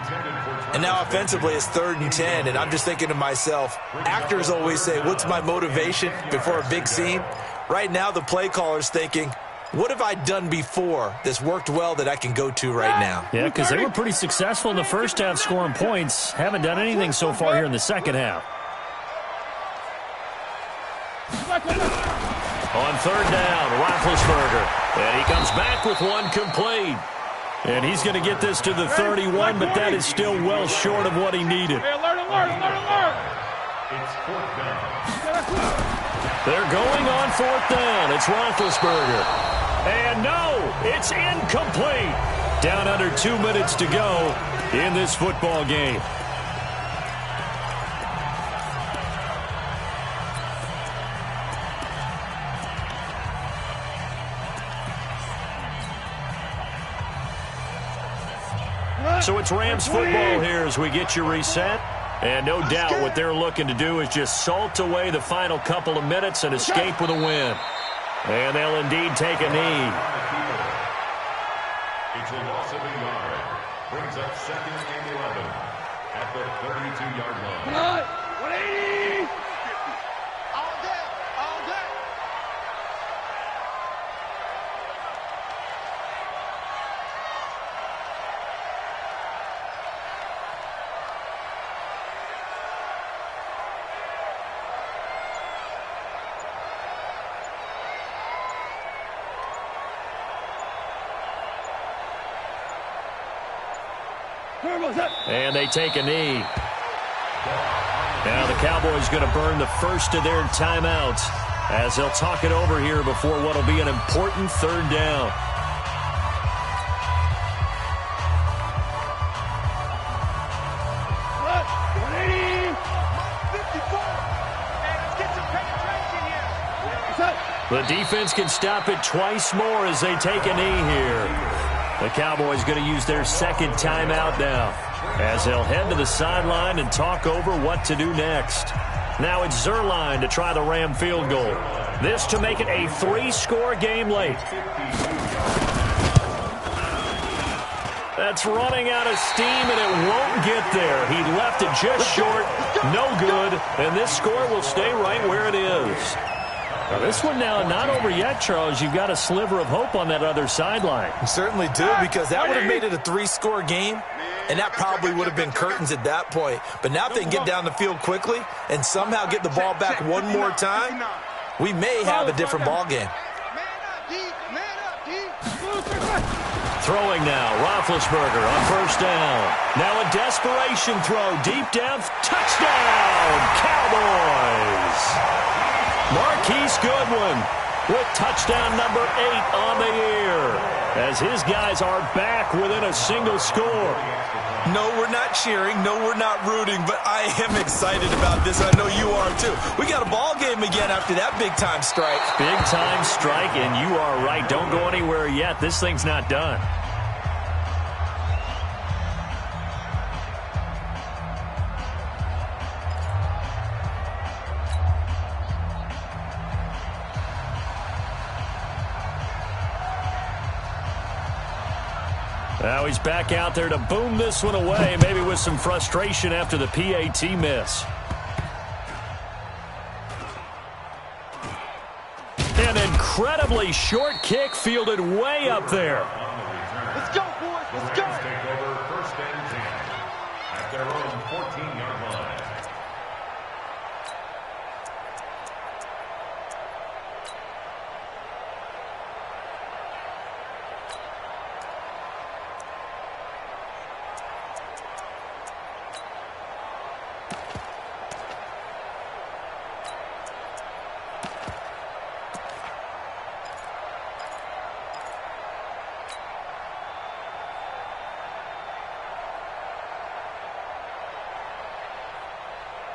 And now offensively it's 3rd and 10, and I'm just thinking to myself, actors always say, what's my motivation before a big scene? Right now the play caller's thinking, what have I done before that's worked well that I can go to right now? Yeah, because they were pretty successful in the first half scoring points. Haven't done anything so far here in the second half. On 3rd down, Roethlisberger. And he comes back with one complete. And he's going to get this to the 31, but that is still well short of what he needed. Hey, alert. It's 4th down. They're going on 4th down. It's Roethlisberger. And no, it's incomplete. Down under 2 minutes to go in this football game. So it's Rams football here as we get you reset. And no doubt what they're looking to do is just salt away the final couple of minutes and escape with a win. And they'll indeed take a knee. It's a loss of a yard. Brings up 2nd and 11 at the 32-yard line. 180. All day. And they take a knee. Now the Cowboys going to burn the first of their timeouts as they'll talk it over here before what will be an important 3rd down. The defense can stop it twice more as they take a knee here. The Cowboys going to use their 2nd timeout now as they'll head to the sideline and talk over what to do next. Now it's Zerline to try the Ram field goal. This to make it a 3-score game late. That's running out of steam, and it won't get there. He left it just short, no good, and this score will stay right where it is. Now this one now not over yet, Charles. You've got a sliver of hope on that other sideline. You certainly do, because that would have made it a 3-score game, and that probably would have been curtains at that point. But now if they can get down the field quickly and somehow get the ball back one more time, we may have a different ball game. Throwing now, Roethlisberger on 1st down. Now a desperation throw, deep down, touchdown, Cowboys! Marquise Goodwin with touchdown number 8 on the year as his guys are back within a single score. No, we're not cheering. No, we're not rooting, but I am excited about this. I know you are too. We got a ball game again after that big-time strike. Big-time strike, and you are right. Don't go anywhere yet. This thing's not done. Now he's back out there to boom this one away, maybe with some frustration after the PAT miss. An incredibly short kick fielded way up there. Let's go, boys. Let's go. Take over 1st and 10 at their own 14-yard line.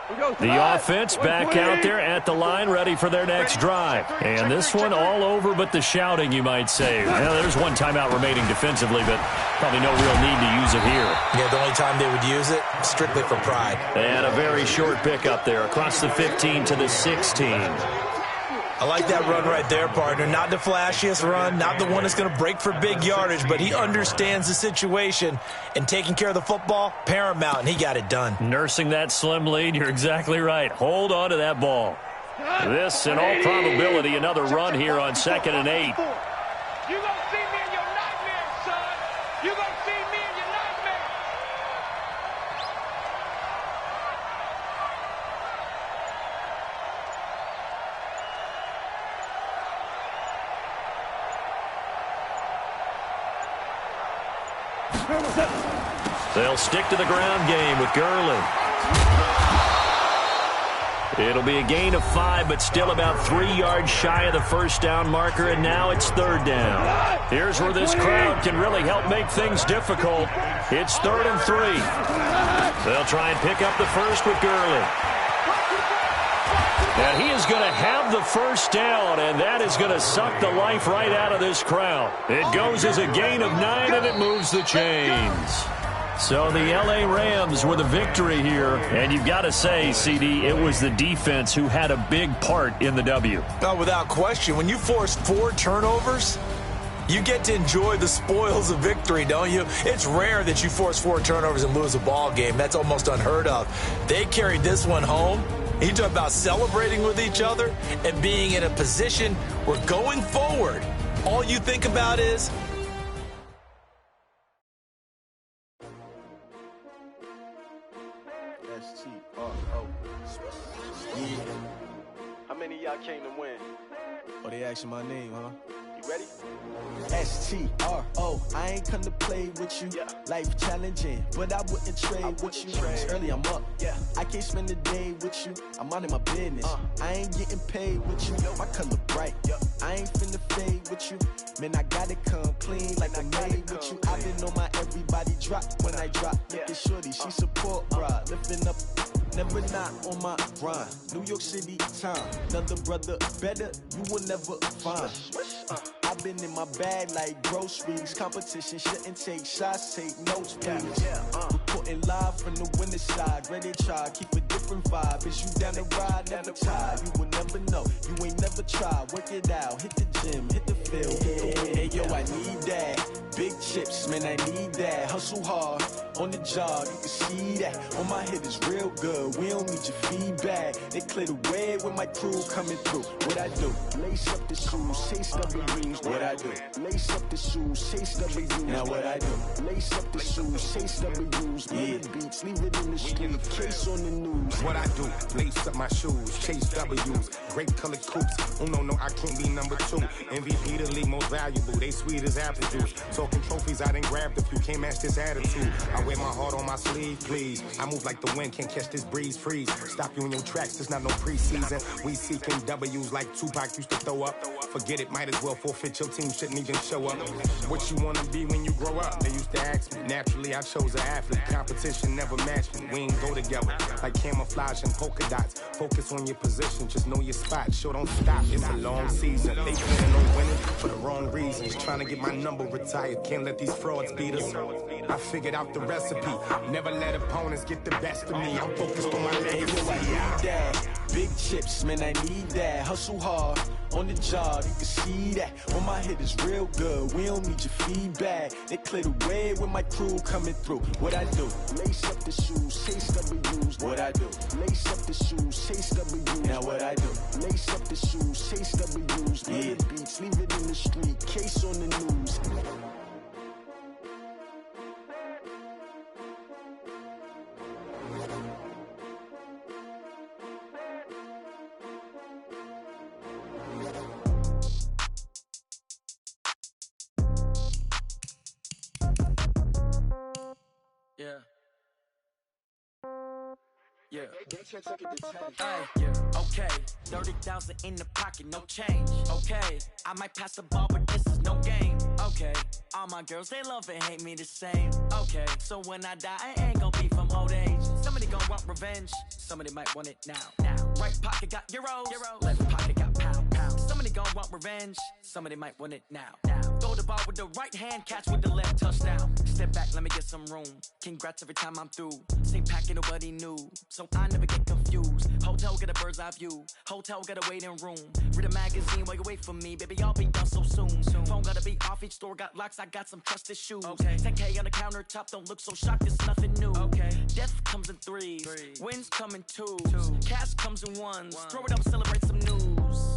The offense back out there at the line, ready for their next drive. And this one all over but the shouting, you might say. Well, there's one timeout remaining defensively, but probably no real need to use it here. Yeah, the only time they would use it, strictly for pride. And a very short pickup there across the 15 to the 16. I like that run right there, partner. Not the flashiest run, not the one that's going to break for big yardage, but he understands the situation, and taking care of the football, paramount, and he got it done. Nursing that slim lead, you're exactly right. Hold on to that ball. This, in all probability, another run here on 2nd and 8. You gonna see me in your nightmares, son. You gonna see me in your nightmares. They'll stick to the ground game with Gurley. It'll be a gain of 5, but still about 3 yards shy of the first down marker, and now it's 3rd down. Here's where this crowd can really help make things difficult. It's 3rd and 3. They'll try and pick up the first with Gurley. And he is going to have the first down, and that is going to suck the life right out of this crowd. It goes as a gain of 9, and it moves the chains. So the L.A. Rams with a victory here, and you've got to say, CD, it was the defense who had a big part in the W. Oh, without question. When you force 4 turnovers, you get to enjoy the spoils of victory, don't you? It's rare that you force 4 turnovers and lose a ball game. That's almost unheard of. They carried this one home. You talk about celebrating with each other and being in a position where going forward, all you think about is How many of y'all came to win? Oh, they asking my name, huh? You ready? S-T-R-O, I ain't come to play with you. Yeah. Life challenging, but I wouldn't trade with you. It's early, I'm up. Yeah. I can't spend the day with you. I'm out of my business. I ain't getting paid with you. My color bright. I ain't finna fade with you. Man, I gotta come clean like I made with you. I been on my everybody drop when I drop. Look at shorty, she support bra. Lifting up, never not on my grind. New York City time. Another brother better, you will never find. I've been in my bag like groceries. Competition shouldn't take shots, take notes, please. Reporting live from the winter side. Ready to try, keep a different vibe. Is you down the ride, never tired. You will never know, you ain't never tried. Work it out, hit the gym, hit the field. Hey, yo, I need that. Big chips, man, I need that. Hustle hard, on the job, you can see that. On my head is real good, we don't need your feedback. They clear the way with my crew coming through. What I do? Lace up the shoes, chase W's. What I do? Lace up the shoes, chase W's. Now what I do? Lace up the shoes, chase W's. Yeah, beats, leave it in the street, case on the news. What I do? Lace up my shoes, chase W's. Great colored coops. Oh no, I can't be number 2. MVP the league most valuable. They sweet as apple juice. Talking trophies, I done grabbed a few. Can't match this attitude. I wear my heart on my sleeve, please. I move like the wind, can't catch this breeze. Freeze. Stop you in your tracks. There's not no preseason. We seeking W's like Tupac used to throw up. Forget it, might as well forfeit. Your team shouldn't even show up. What you wanna be when you grow up? They used to ask me. Naturally, I chose an athlete. Competition never matched me. We ain't go together like camouflage and polka dots. Focus on your position, just know your spot. Sure, don't stop. It's a long season. They planning on winning for the wrong reasons. Trying to get my number retired. Can't let these frauds beat us. I figured out the recipe. Never let opponents get the best of me. I'm focused on my legacy. I need that. Big chips, man, I need that. Hustle hard, on the job, you can see that. On my head is real good, we don't need your feedback. They clear the way with my crew coming through. What I do? Lace up the shoes, chase W's. What I do? Lace up the shoes, chase W's. Now what I do? Lace up the shoes, chase W's. Yeah, beats, leave it in the street, case on the news. Yeah. Hey, yeah. Okay. 30,000 in the pocket, no change. Okay. I might pass the ball, but this is no game. Okay. All my girls, they love and hate me the same. Okay. So when I die, I ain't gonna be from old age. Some Somebody gon' want revenge. Somebody might want it now. Right pocket got euros. Left pocket got pound. Somebody gon' want revenge. Somebody might want it now. Throw the ball with the right hand, catch with the left, touchdown. Step back, let me get some room. Congrats every time I'm through. Same packet, nobody knew, so I never get confused. Hotel get a bird's eye view. Hotel got a waiting room. Read a magazine while you wait for me, baby. I'll be done so soon. Phone gotta be off. Each store got locks. I got some trusted shoes. 10K on the countertop. Don't look so shocked. It's nothing new. Death comes in threes. Wins come in twos. Cash comes in ones. Throw it up, celebrate some news.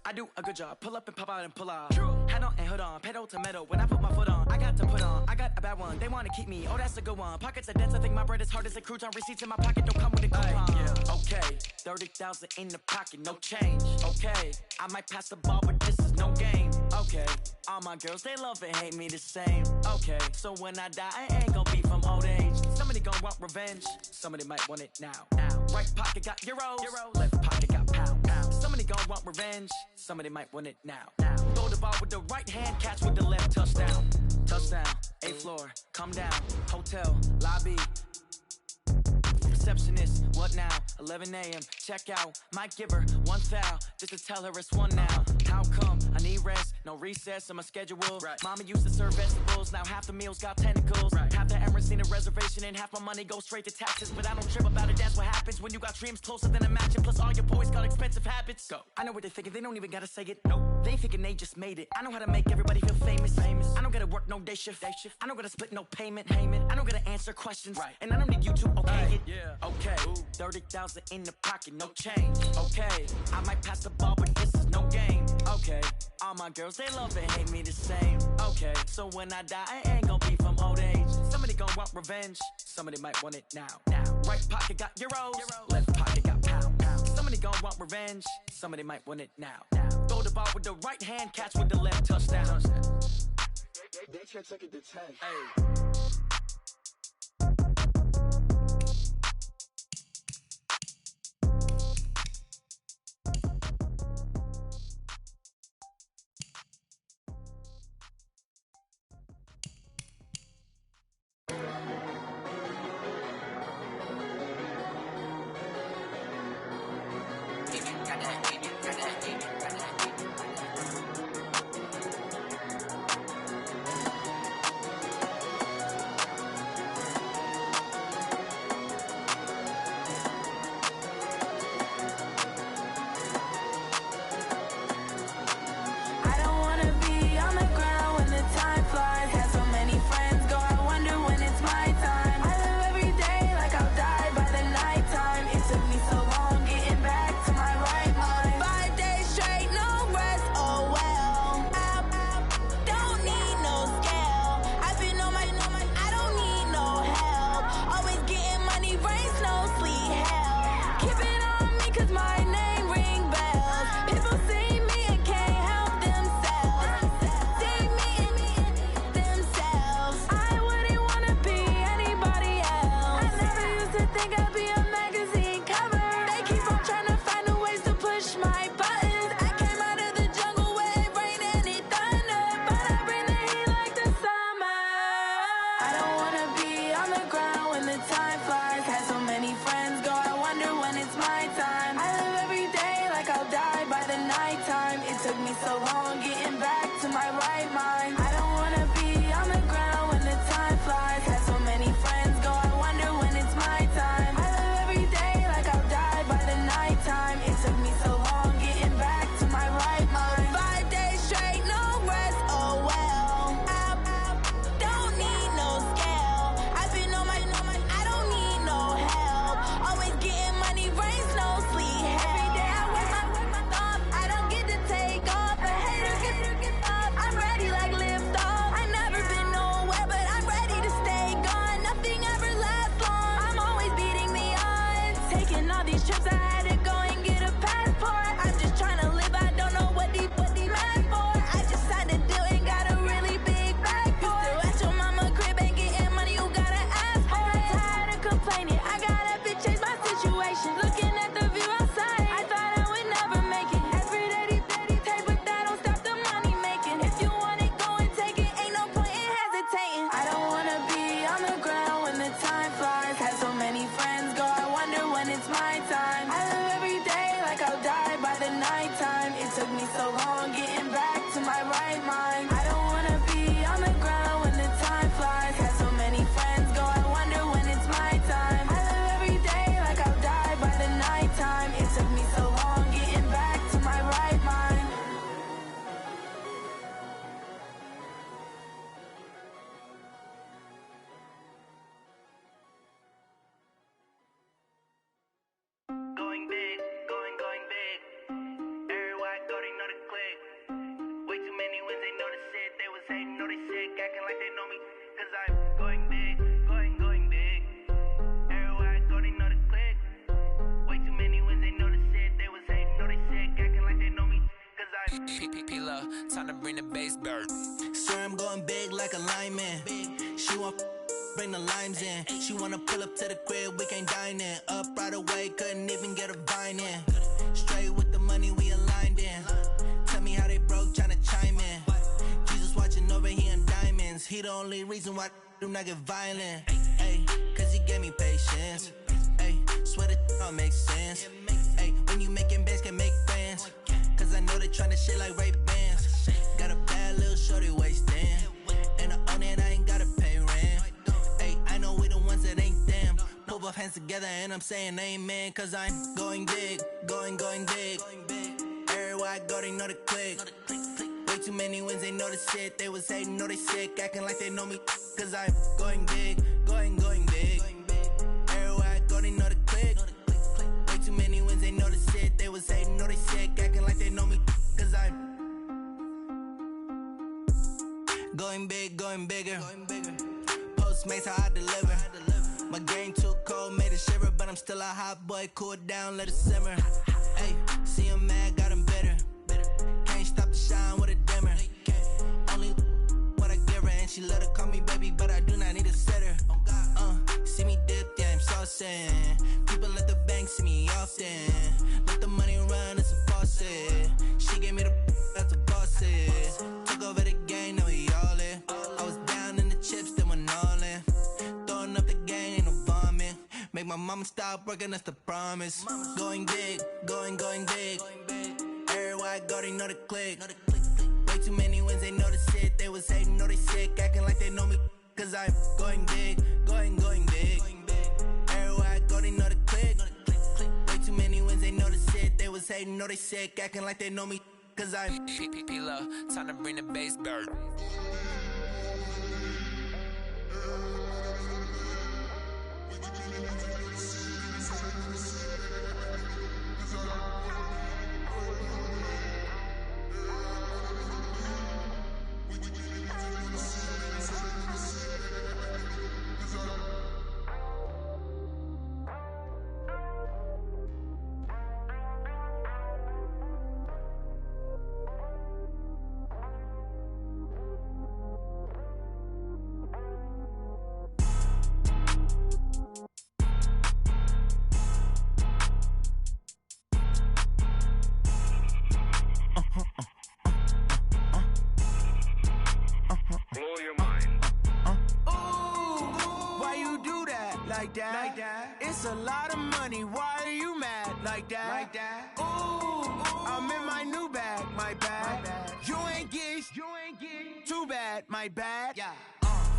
I do a good job. Pull up and pop out and pull out. Hat on and hood on. Pedal to metal. When I put my foot on, I got to put on. I got a bad one. They want to keep me. Oh, that's a good one. Pockets are dense. I think my bread is hard as a crouton. Receipts in my pocket don't come with a coupon. Okay, 30,000 in the pocket, no change. Okay, I might pass the ball, but this is no game. Okay, all my girls, they love and hate me the same. Okay, so when I die, I ain't gonna be from old age. Somebody gon' want revenge. Somebody might want it now. Right pocket got euros. Left pocket got pound. Somebody gon' want revenge. Somebody might want it now. Throw the ball with the right hand, catch with the left, touchdown. Touchdown, 8th floor, come down. Hotel, lobby. Receptionist, what now? 11 a.m. Check out. Might give her one foul just to tell her it's one now. How come? I need rest, no recess in my schedule. Mama used to serve vegetables, now half the meals got tentacles. Half the errands need a reservation and half my money goes straight to taxes. But I don't trip about it, that's what happens when you got dreams closer than a match. Plus all your boys got expensive habits. Go. I know what they're thinking, they don't even gotta say it. Nope. They thinking they just made it. I know how to make everybody feel famous. I don't gotta work no day shift. I don't gotta split no payment. I don't gotta answer questions. And I don't need you to okay it. Okay, 30,000 in the pocket, no change. Okay, I might pass the ball, but this is no game. Okay, all my girls, they love and hate me the same. Okay, so when I die, I ain't gonna be from old age. Somebody gon' want revenge. Somebody might want it now. Right pocket got euros. Left pocket got pound. Somebody gon' want revenge. Somebody might want it now. Throw the ball with the right hand, catch with the left, touchdown. They can't take it to 10. Hey. bird. Swear I'm going big like a lineman. She want bring the limes in. She wanna pull up to the crib, we can't dine in. Up right away, couldn't even get a vine in. Straight with the money we aligned in. Tell me how they broke, tryna chime in. Jesus watching over, he in diamonds. He the only reason why I do not get violent. Ay, cause he gave me patience. Ay, swear that all makes sense. Ay, when you making bands, can make friends. Cause I know they tryna shit like Ray-Bans. Got a bad little shorty wasting. And I own it, I ain't gotta pay rent. Ay, I know we the ones that ain't them. Pull both hands together and I'm saying amen. Cause I'm going big, going big. Everywhere I go, they know the click. Way too many wins, they know the shit. They was hating, know they sick, acting like they know me. Cause I'm going big, going big. Everywhere I go, they know the click. Way too many wins, they know the shit. They was hating, know they sick, acting like they know me. Cause I'm going big, going bigger. Postmates, how I deliver. My game too cold, made it shiver. But I'm still a hot boy, cool it down, let it simmer. Hey, see him mad, got him bitter. Can't stop the shine with a dimmer. Only what I give her, and she let her call me baby, but I do not need a sitter. See me dip, yeah, I'm saucing. People at the bank see me often. Let the money run, it's a faucet. She gave me the that's a boss is. Took over the game, now we all in. I was down in the chips, then went all in. Throwing up the game, ain't no vomit. Make my mama stop working, that's the promise. Going big, going big. Everywhere I go, they know the click. Way too many wins, they know the shit. They was hating, know they sick, acting like they know me. Cause I'm going big, going big. Everywhere I go, they know the click. Way too many wins, they know the shit. They was hating, know they sick, acting like they know me. Cause I'm P-P-P-Love, time to bring the bass bird. It's a lot of money, why are you mad like that? Ooh, I'm in my new bag, my bad. You ain't get too bad, my bad. Yeah.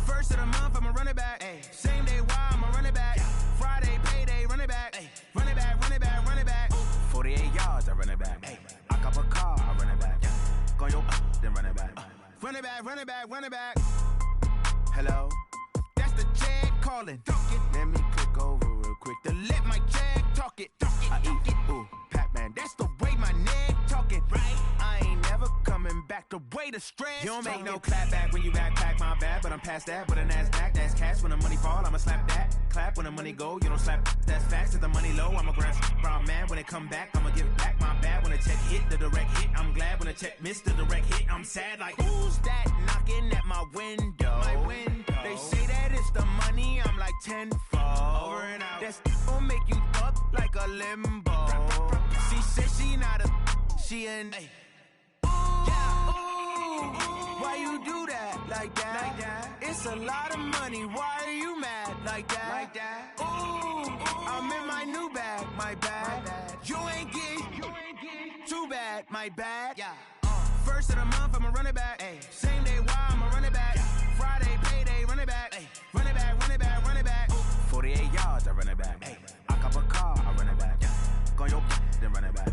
First of the month, I'ma run it back. Ay. Same day, why I'ma run it back. Yeah. Friday, payday, run it back. Ay. Run it back, run it back, run it back. 48 yards, I run it back. Ay. I cop a car, I run it back. Yeah. Go your then run it back. Run it back, run it back, run it back. Hello? That's the check calling. Let me click over real quick to let my check talk it. I eat it, ooh, Pac-Man. That's the way my neck talking. Right? I ain't never coming back the way the stress. You don't make no clap back when you backpack, my bad. But I'm past that with a NASDAQ. That's cash when the money fall, I'ma slap that. Clap when the money go, you don't slap. That's facts. If the money low, I'ma grab brown man. When it come back, I'ma give it back. My bad when the check hit, the direct hit. I'm glad when the check missed the direct hit. I'm sad like, who's that knocking at my window? My window. They say that it's the money, I'm like tenfold. Over and out. That's gon' make you up like a limbo. She said she not a, she an. Ooh, yeah. Ooh, why you do that like that? It's a lot of money, why are you mad like that? Ooh, I'm in my new bag, my bad. You ain't get too bad, my bad. Yeah. First of the month, I'ma run it back. Ay. Same day, why I'ma run it back. Friday, payday, run it back. Ay. Run it back, run it back, run it back. 48 yards, I run it back. Ay. I cop a car, I run it back. Go your then run it back.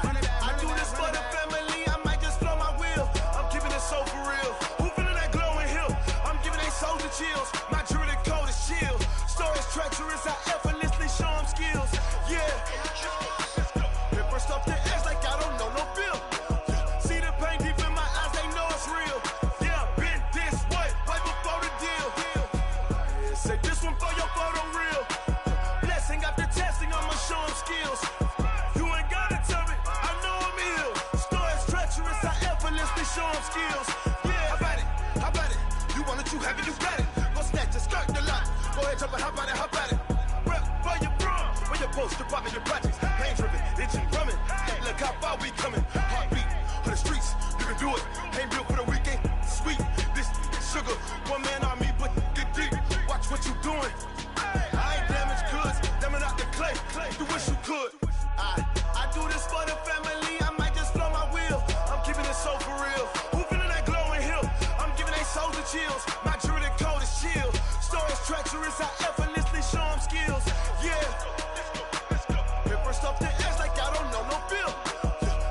Run it back, I do this for the family, I might just blow my wheel. I'm keeping it so for real. Who feeling that glowing hill? I'm giving they soldier chills. My jewelry coat is shield. Stories treacherous, I effortlessly show them skills. Yeah. Hit first off the edge like I don't know no feel. See the pain deep in my eyes, they know it's real. Yeah, been this way, right before the deal. Say this one for your photo real. Blessing after testing, I'ma show them skills. You ain't gotta tell me, I know I'm ill. Stories treacherous, I effortlessly show them skills. Yeah. folks to pop in your projects. Pain driven, itching, drumming. Look how far we coming. Heartbeat of the streets, you can do it. Ain't built for the weekend. Sweet, this sugar, one man army, but get deep. Watch what you doing. I ain't damaged goods, damn out the clay. You wish you could. I do this for the family. I might just blow my wheel. I'm keeping it so for real. Who feeling that glowing hill? I'm giving they souls the chills. My jewelry code is chill. Stories treacherous, I effortlessly show them skills. Yeah. Hit first off the edge like I don't know no feel.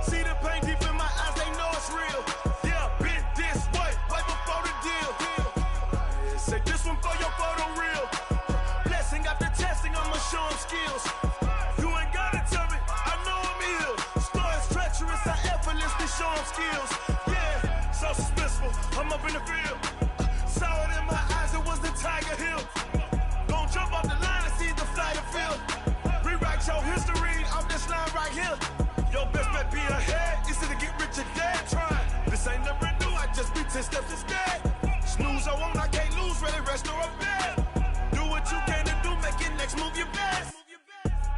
See the pain deep in my eyes, they know it's real. Yeah, been this way, way before the deal. Say this one for your photo reel. Blessing after testing, I'ma show them skills. You ain't gotta tell me, I know I'm ill. Stories treacherous, I effortlessly show them skills. Yeah, so suspenseful, I'm up in the field. Saw it in my eyes, it was the Tiger Hill. Gon' jump off the line and see the flight of field. Rewrite your history off this line right here. Your best bet be ahead, easy to get rich or dead. Trying, this ain't never new, I just be 10 steps instead. Snooze I won't, I can't lose, ready, rest or up bed. Do what you can to do, make your next move your best.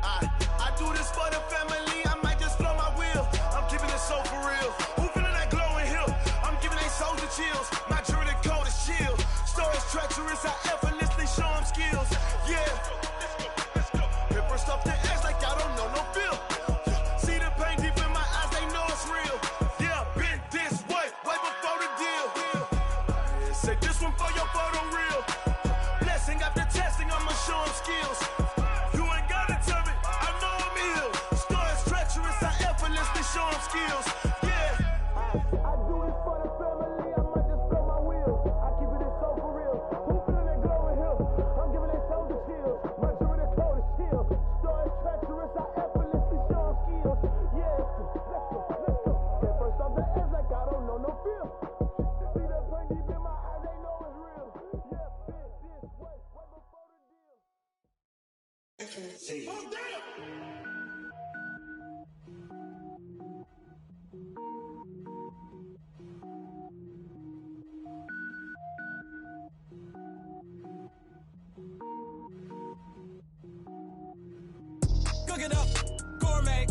I do this for the family, I might just blow my wheel. I'm keeping it so for real. Who feeling that glowing hill? I'm giving they souls the chills. My jewelry code is chill. Stories treacherous, I effortlessly show them skills. Yeah. Hit first off the edge like I don't know no feel. See the pain deep in my eyes, they know it's real. Yeah, been this way, way before the deal. Say this one for your photo reel. Blessing after testing, I'ma show them skills. You ain't gotta tell me, I know I'm ill. Stories treacherous, I effortlessly show them skills. Yeah. I do this for the family, I might just blow my wheel. I keep it so for real. Who feeling that glowing hill? I'm giving they souls the chills. My jewelry code is chill. Stories treacherous, I effortlessly show them skills. Yeah, let's go. Get first off the edge like I don't know no feel. See that pain deep in my eyes, they know it's real. Yeah, been this way, way before the deal. Oh, damn! Cook it up, gourmet.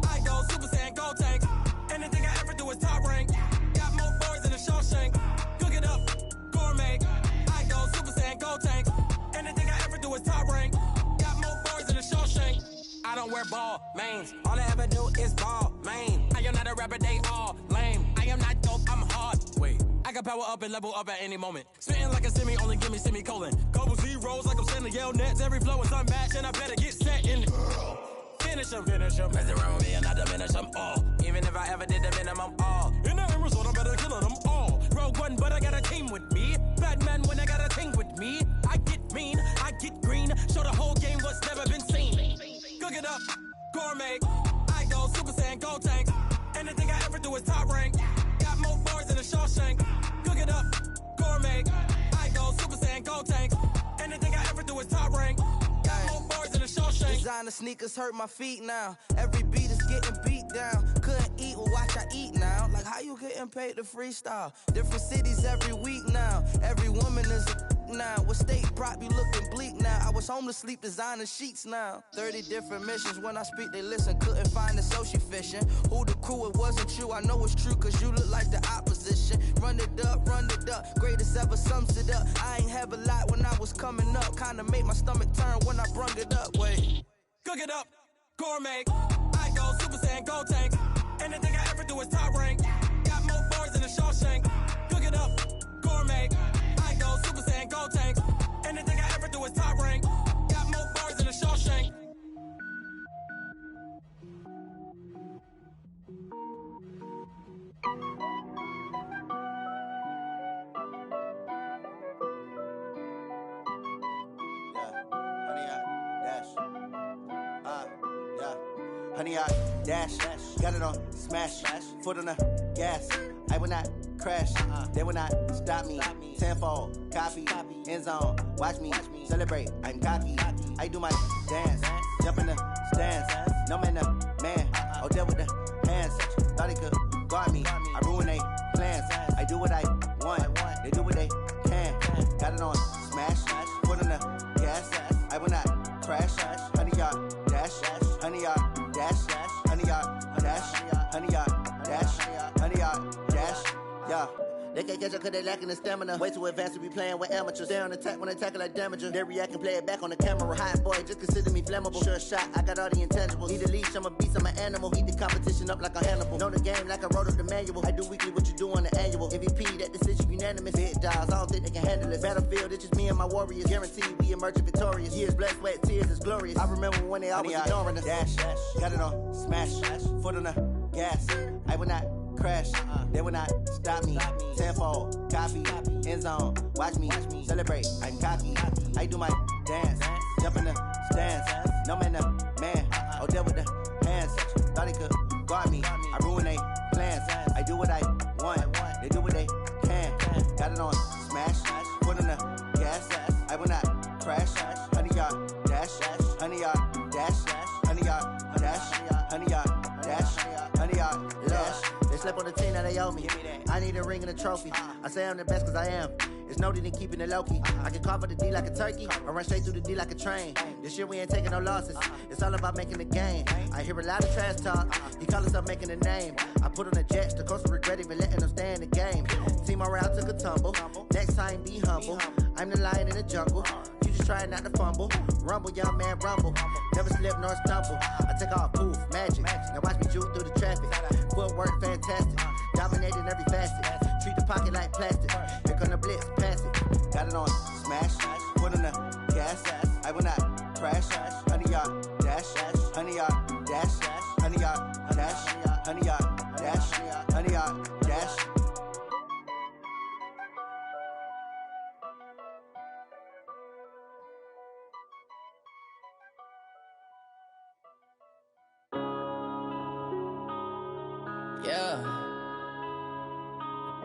I go Super Saiyan, gold tank. Anything I ever do is top rank. Got more boys than a Shawshank. Cook it up, gourmet. I go Super Saiyan, gold tank. Anything I ever do is top rank. Got more boys than a Shawshank. I don't wear ball mains. All I ever do is ball main. I am not a rapper, they all lame. I am not dope, I'm hard. Wait, I can power up and level up at any moment. Spitting like a semi, only give me semicolon. Couple zeros like I'm sending yell nets. Every flow is unmatched and I better get set in. Finish them. Mess around with me and I diminish them all. Even if I ever did the minimum all. In the end result, I better kill them all. Rogue One, but I got a team with me. Batman when I got a team with me. I get mean, I get green. Show the whole game what's never been seen. Cook it up, gourmet. I go Super Saiyan, gold tank. Anything I ever do is top rank. Got more bars than a Shawshank. Cook it up, gourmet. I go Super Saiyan, gold tank. Anything I ever do is top rank. Got more bars than a Shawshank. Designer sneakers hurt my feet now. Every beat is getting beat down. Couldn't eat, well watch I eat now. Like how you getting paid to freestyle? Different cities every week now. Every woman is a now. What state prop you looking bleak now? I was home to sleep designer sheets now. 30 different missions. When I speak they listen. Couldn't find it so she fishing. Who the crew, it wasn't you. I know it's true cause you look like the opposition. Run it up. Greatest ever sums it up. I ain't have a lot when I was coming up. Kinda made my stomach turn when I brung it up. Wait. Cook it up, gourmet. I go Super Saiyan, gold tank. Anything I ever do is top rank. Got more bars than a Shawshank. Cook it up, gourmet. I go Super Saiyan, gold tank. Anything I ever do is top rank. Got more bars than a Shawshank. Honey, I dash, got it on smash, foot on the gas. I will not crash, they will not stop me. Tenfold, copy, end zone, watch me celebrate. I'm cocky, I do my dance, jump in the stands. No man, the man, oh, there with the hands. Thought he could guard me, I ruin they plans. I do what I want, they do what they can. Got it on smash, foot on the gas. I will not crash, honey, y'all dash. they lacking the stamina. Way too advanced to be playing with amateurs. Stay on attack when they tackle like damager. They react and play it back on the camera. Hot boy, just consider me flammable. Sure shot, I got all the intangibles. Need a leash, I'm a beast, I'm an animal. Eat the competition up like a Hannibal. Know the game like I wrote up the manual. I do weekly what you do on the annual. MVP, that decision unanimous. Big dials, I don't think they can handle it. Battlefield, it's just me and my warriors. Guaranteed we emerging victorious. Years, blood, sweat, tears, it's glorious. I remember when they always ignoring us. Dash, got it on, smash, foot on the gas. I will not crash, they will not stop me. Tenfold, copy, end zone, watch me celebrate. I'm cocky, I do my dance, jump in the stands. No man, the man, oh, deal with the hands. Thought he could guard me, I ruin they plans. I do what I want, they do what they can. Got it on, smash, foot on the gas. I will not crash, 100-yard dash, 100-yard dash, 100-yard dash, 100-yard dash, 100-yard dash. They slept on the team, now they owe me. I need a ring and a trophy. I say I'm the best cause I am. It's no need in keeping it low-key. I can carve up the D like a turkey, or run straight through the D like a train. This year we ain't taking no losses. It's all about making the game. I hear a lot of trash talk. He call himself making a name. I put on the Jets, the coach will regret even letting them stay in the game. Team morale took a tumble. Next time be humble. I'm the lion in the jungle. You just trying not to fumble. Rumble, young man, rumble. Never slip nor stumble. I take off, poof, magic. Now watch me juke through the traffic. Footwork fantastic. Dominating every facet. Treat the pocket like plastic. Here come the blitz, pass it. Got it on, smash. Foot on the gas. I will not crash. 100-yard dash. 100-yard dash. 100-yard dash. 100-yard dash. 100-yard dash. Yeah.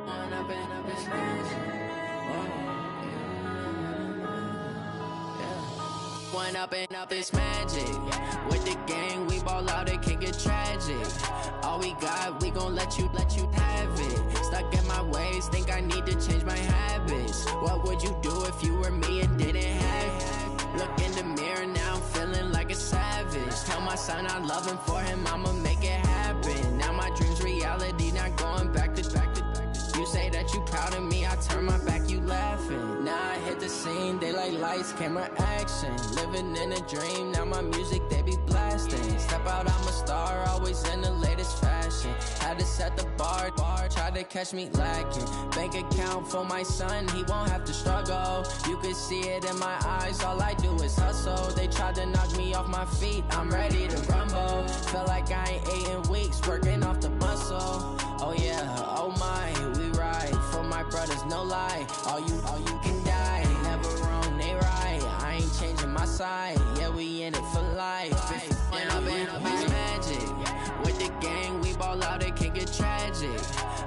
One up and up is magic. With the gang, we ball out, it can get tragic. All we got, we gon' let you have it. Stuck in my ways, think I need to change my habits. What would you do if you were me and didn't have it? Look in the mirror, now I'm feeling like a savage. Tell my son I love him, for him I'ma make it happen. Now my dream's reality, not going back to. You say that you proud of me, I turn my back, you laughing. Now I hit the scene, they like lights, camera, action. Living in a dream, now my music, they be blasting. Step out, I'm a star, always in the latest fashion. Had to set the bar, try to catch me lacking. Bank account for my son, he won't have to struggle. You can see it in my eyes, all I do is hustle. They tried to knock me off my feet, I'm ready to rumble. Feel like I ain't ate in weeks, working off the muscle. Oh yeah, oh my, we ride for my brothers, no lie. All you can die, never wrong, they right. I ain't changing my side, yeah, we in it for life. When up and up is magic. With the gang, we ball out, it can get tragic.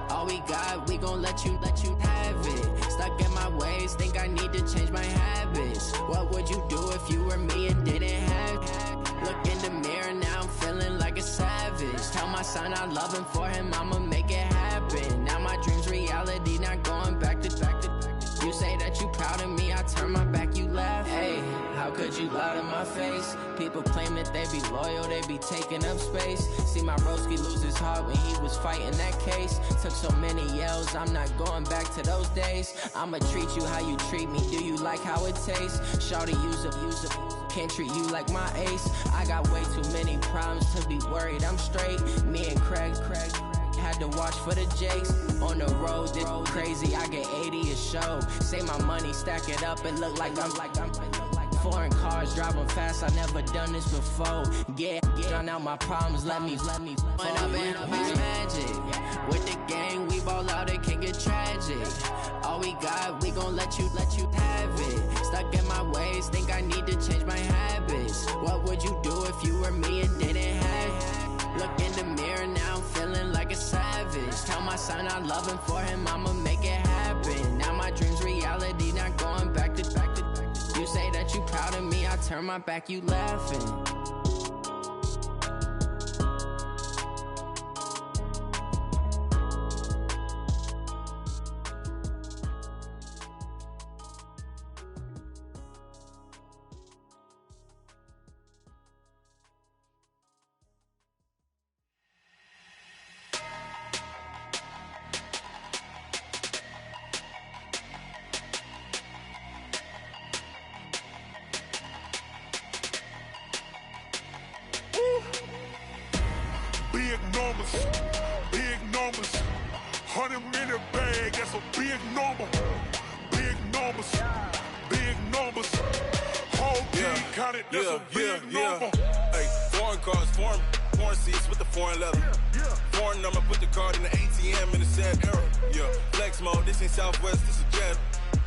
All we got, we gon' let you have it. Stuck in my ways, think I need to change my habits. What would you do if you were me and didn't have it? Look in the mirror, now I'm feeling like a savage. Tell my son I love him, for him I'ma make it happen. Now my dream's reality, not going back to. You say that you proud of me, I turn my back, you laugh. Hey, how could you lie to my face? People claim that they be loyal, they be taking up space. See my broski lose his heart when he was fighting that case. Took so many yells, I'm not going back to those days. I'ma treat you how you treat me, do you like how it tastes? Shawty, use a can't treat you like my ace. I got way too many problems to be worried, I'm straight. Me and Craig had to watch for the Jakes. On the road, this crazy, I get 80 a show. Say my money, stack it up, and look like I'm foreign cars, driving fast, I never done this before. Get drown out my problems, let me When up and up is magic. With the gang, we ball out, it can get tragic. All we got, we gon' let you have it. Stuck in my ways, think I need to change my habits. What would you do if you were me and didn't have it? Look in the mirror, now I'm feeling like a savage. Tell my son I love him, for him I'ma make it happen. Now my dream's reality, not going back to. You say that you proud of me, I turn my back, you laughing. big numbers. 100 minute bag, that's a big number. Big numbers, big numbers. Whole team counted, that's a big number. Hey, foreign cars, foreign seats with the foreign leather. Foreign number, put the card in the ATM in the sad era. Yeah, flex mode, this ain't Southwest, this is Jet.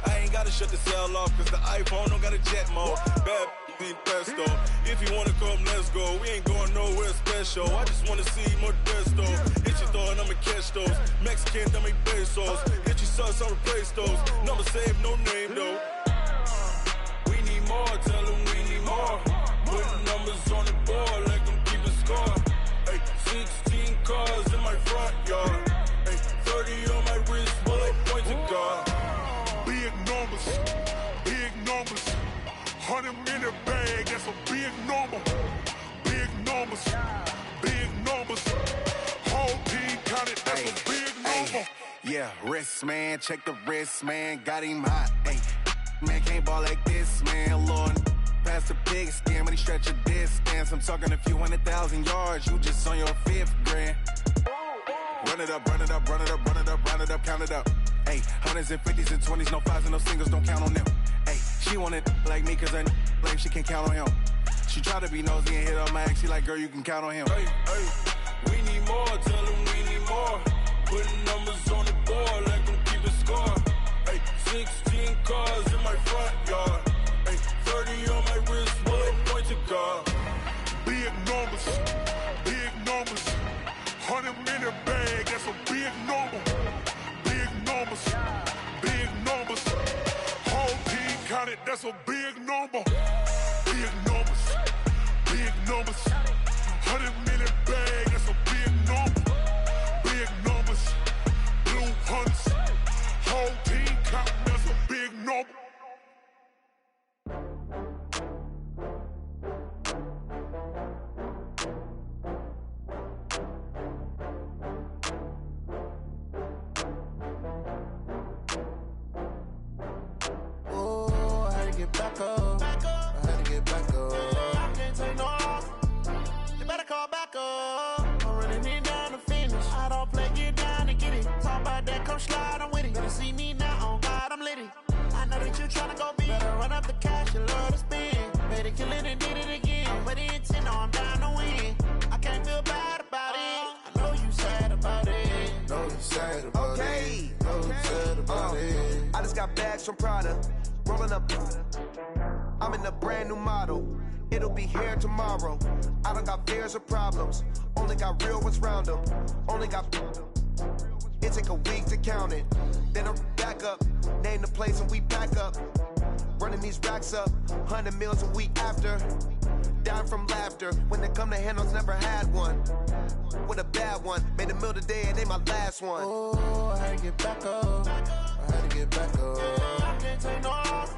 I ain't gotta shut the cell off, cause the iPhone don't got a jet mode. Bad ain't pesto. If you wanna come, let's go. We ain't going nowhere special. I just wanna see more Modesto. Hit your thought, I'ma catch those. Mexican, dummy pesos. Hit your sus, I'll replace those. Number saved, no name though. We need more, tell them we need more. Putting numbers on the board like I'm keeping score. Hey, 16 cars in my front yard. Hey, 30 on my wrist while I point to God. Big numbers, big numbers. 100 minute bag, that's a big number. Big numbers, big numbers. Whole team counted, that's a big number. Yeah, wrist man, check the wrist man, got him hot. Ay, man can't ball like this, man. Lord, past the pig skin, but he stretch a distance. I'm talking a few 100,000 yards, you just on your 5th grand. Run it up, run it up, run it up, run it up, run it up, count it up. Ay, 100s and 50s and 20s, no 5s and no singles, don't count on them. Ay, she want it like me, cause her like she can count on him. She try to be nosy and hit on my ex, she like, girl, you can count on him. Hey, hey, we need more, tell them we need more. Putting numbers on the board like I'm keeping score. Hey, 16 cars in my front yard. Hey, 30 on my wrist while I point to God. Big numbers, big numbers. 100 minute bag, that's a big number. Big numbers, big numbers. Whole team counted, that's a big number. Big numbers, big numbers. 100 minute bag, that's a big number. Big numbers, blue hunts. Whole team counting, that's a big number. Back up. I had to get back up. I can't take no loss. You better call back up. I'm running it down to finish. I don't play, get down and get it. Talk about that, come slide, I'm with it. Better see me now, on God, I'm litty. I know that you tryna go big. Better run up the cash, you love to spend. Better kill it and did it again. But the intent, no, I'm down to win. I can't feel bad about it. I know you sad about it. Know you sad about it. Know you sad about it. I just got bags from Prada. Rolling up, I'm in a brand new model. It'll be here tomorrow. I don't got fears or problems. Only got real ones round them. Only got. It take a week to count it. Then I'm back up. Name the place and we back up. Running these racks up. 100 meals a week after. Dying from laughter. When it come to handles, never had one. With a bad one. Made a meal today and they my last one. Oh, I had to get back up. I had to get back up. I can't take no loss.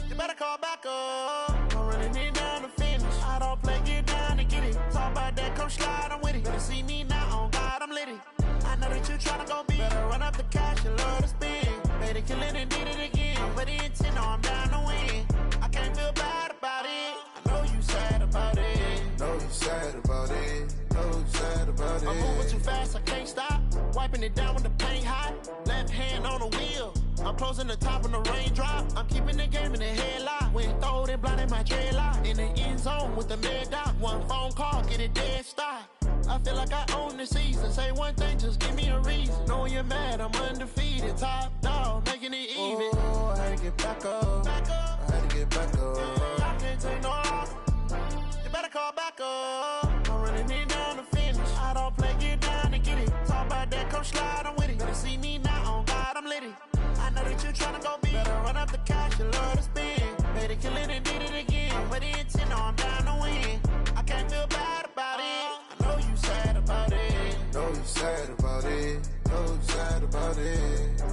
You better call back up. I'm running it down to finish. I don't play, get down and get it. Talk about that, come slide, I'm with it. Better see me now, on God, I'm litty. I know that you tryna go big. Better run up the cash, you love to spend. Better kill it and did it again. But the intent, no, I'm down to win. I can't feel bad about it. I know you sad about it. Know you sad about it. Know you sad about it. I'm moving too fast, I can't stop. Wiping it down with the paint hot. Left hand on the wheel. I'm closing the top on the raindrop. I'm keeping the game in the headlock. When throwed and blinded my dreadlock. In the end zone with the mad dot. One phone call, get it dead stop. I feel like I own the season. Say one thing, just give me a reason. Knowing you're mad, I'm undefeated. Top dog, making it even. Oh, I had to get back up. I had to get back up. I can't take no loss. You better call back up. I'm running it down to finish. I don't play, get down and get it. Talk about that, come slide, I'm with it. Better see me now, on God, I'm litty. I know that you tryna go big. Better run up the cash, you love to spend. Better kill it and did it again. But the intent, no, I'm down to win. I can't feel bad about it. I know you sad about it. Know you sad about it. Know you sad about it.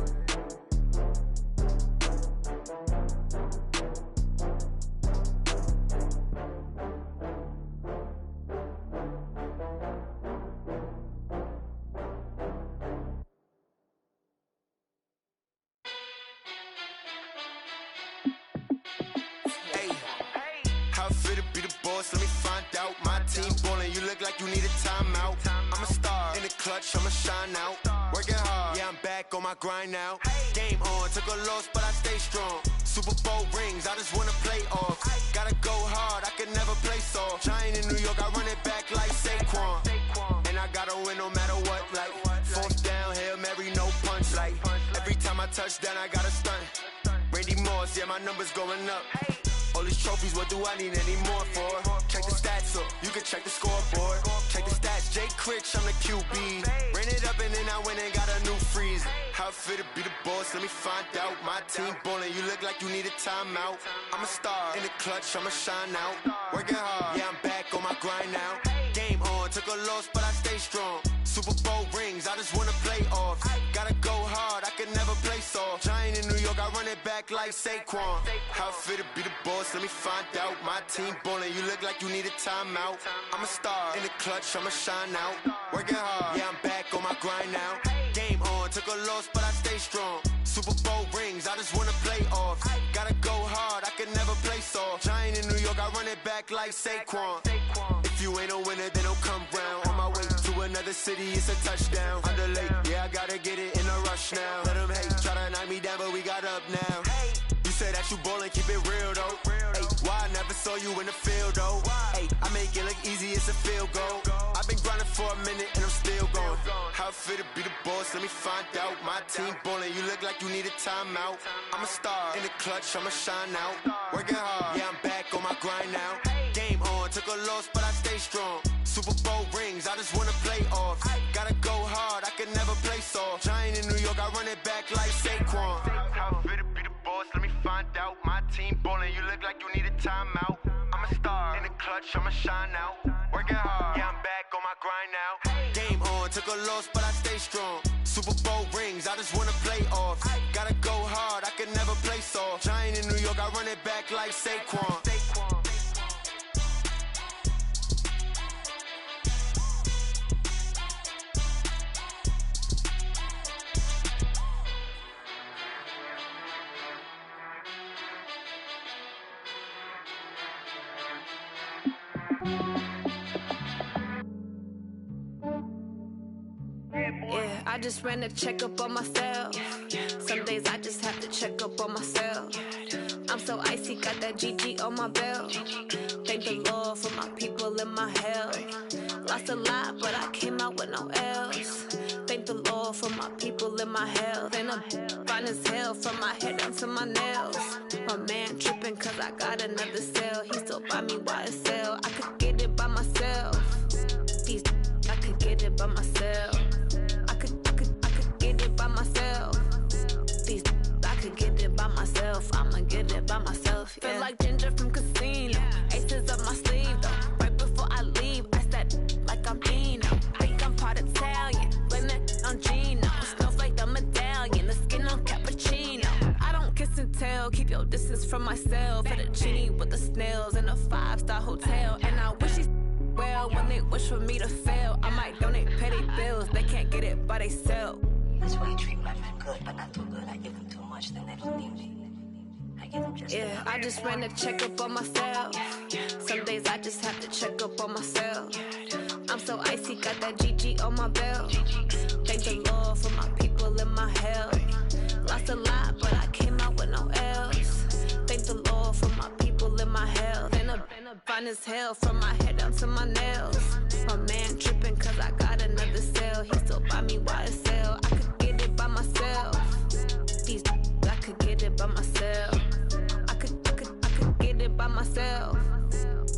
How fit to be the boss? Let me find out. My team ballin', you look like you need a timeout. I'm a star, clutch, I'ma shine out. Working hard, yeah, I'm back on my grind now. Game on, took a loss, but I stay strong. Super Bowl rings, I just wanna play off. Gotta go hard, I can never play soft. Giant in New York, I run it back like Saquon. And I gotta win no matter what, like fourth down, Hail Mary, no punch. Like every time I touch down, I gotta stunt. Randy Moss, yeah, my numbers going up. All these trophies, what do I need any more for? Check the stats up, you can check the scoreboard. Check the stats, Jake Critch, I'm the QB. Ran it up and then I went and got a new freeze. How it feel to be the boss, let me find out. My team ballin', you look like you need a timeout. I'm a star, in the clutch, I'ma shine out. Working hard, yeah, I'm back on my grind now. Game on, took a loss, but I stay strong. Super Bowl rings, I just wanna play off. Gotta go hard, I can never play soft. Giant in New York, I run it back like Saquon. How it feel to be the boss, let me find out. My team ballin', you look like you need a timeout. I'm a star, in the clutch, I'ma shine out. Working hard, yeah, I'm back on my grind now. Game on, took a loss, but I stay strong. Super Bowl rings, I just wanna play off. Gotta go hard, I can never play soft. Giant in New York, I run it back like Saquon. If you ain't a winner, then don't come round. On my way to another city, it's a touchdown. Under late, yeah, I gotta get it in a rush now. Let them hate, try to knock me down, but we got up now. You say that you ballin', keep it real though. Hey, why I never saw you in the field though? Hey, I make it look easy, it's a field goal. I've been grinding for a minute and I'm still going. How it feel to be the boss, let me find out. My team ballin', you look like you need a timeout. I'm a star, in the clutch, I'ma shine out. Working hard, yeah, I'm back on my grind now. Game on, took a loss, but I stay strong. Super Bowl rings, I just wanna play off. Gotta go hard, I can never play soft. Giant in New York, I run it back like Saquon. How it feel to be the boss, let me find out. My team ballin', you look like you need a timeout. I'm a star, in the clutch, I'ma shine out. Working hard, yeah, I'm back on my grind now. Game on, took a loss, but I stay strong. Super Bowl rings, I just wanna play off. Gotta go hard, I can never play soft. Giant in New York, I run it back like Saquon. Yeah, I just ran a checkup on myself. Some days I just have to check up on myself. I'm so icy, got that GG on my belt. Thank the Lord for my people in my health. Lost a lot, but I came out with no L's. Thank the Lord for my people in my health. And I'm fine as hell from my head down to my nails. My man tripping cause I got another cell. He still buy me YSL. I could get it by myself. These I could get it by myself. I could get it by myself. These I could get it by myself. I'ma get it by myself. Yeah. Feel like Ginger from Casino. Aces up my sleeve though. Right before I leave, I said like I'm Dino. Think I'm part Italian. Blame it on Gino. Snowflake the medallion. The skin on cappuccino. I don't kiss and tell. Keep your distance from myself. Fettuccine with the snails in a 5-star hotel. And I wish he's well when they wish for me to fail. I might donate, pay their bills. They can't get it by they self. That's why you treat my friend good, but not too good. I give them too much, then they don't need me. I give them just yeah, I just ran a checkup on myself. Some days I just have to check up on myself. I'm so icy, got that GG on my belt. Thank the Lord for my people in my health. Lost a lot, but I came out with no L's. Thank the Lord for my people in my health. And I'm fine as hell from my head down to my nails. My man tripping cause I got another cell. He still buy me YSL. I could get it by myself. These I could get it by myself. I could get it by myself.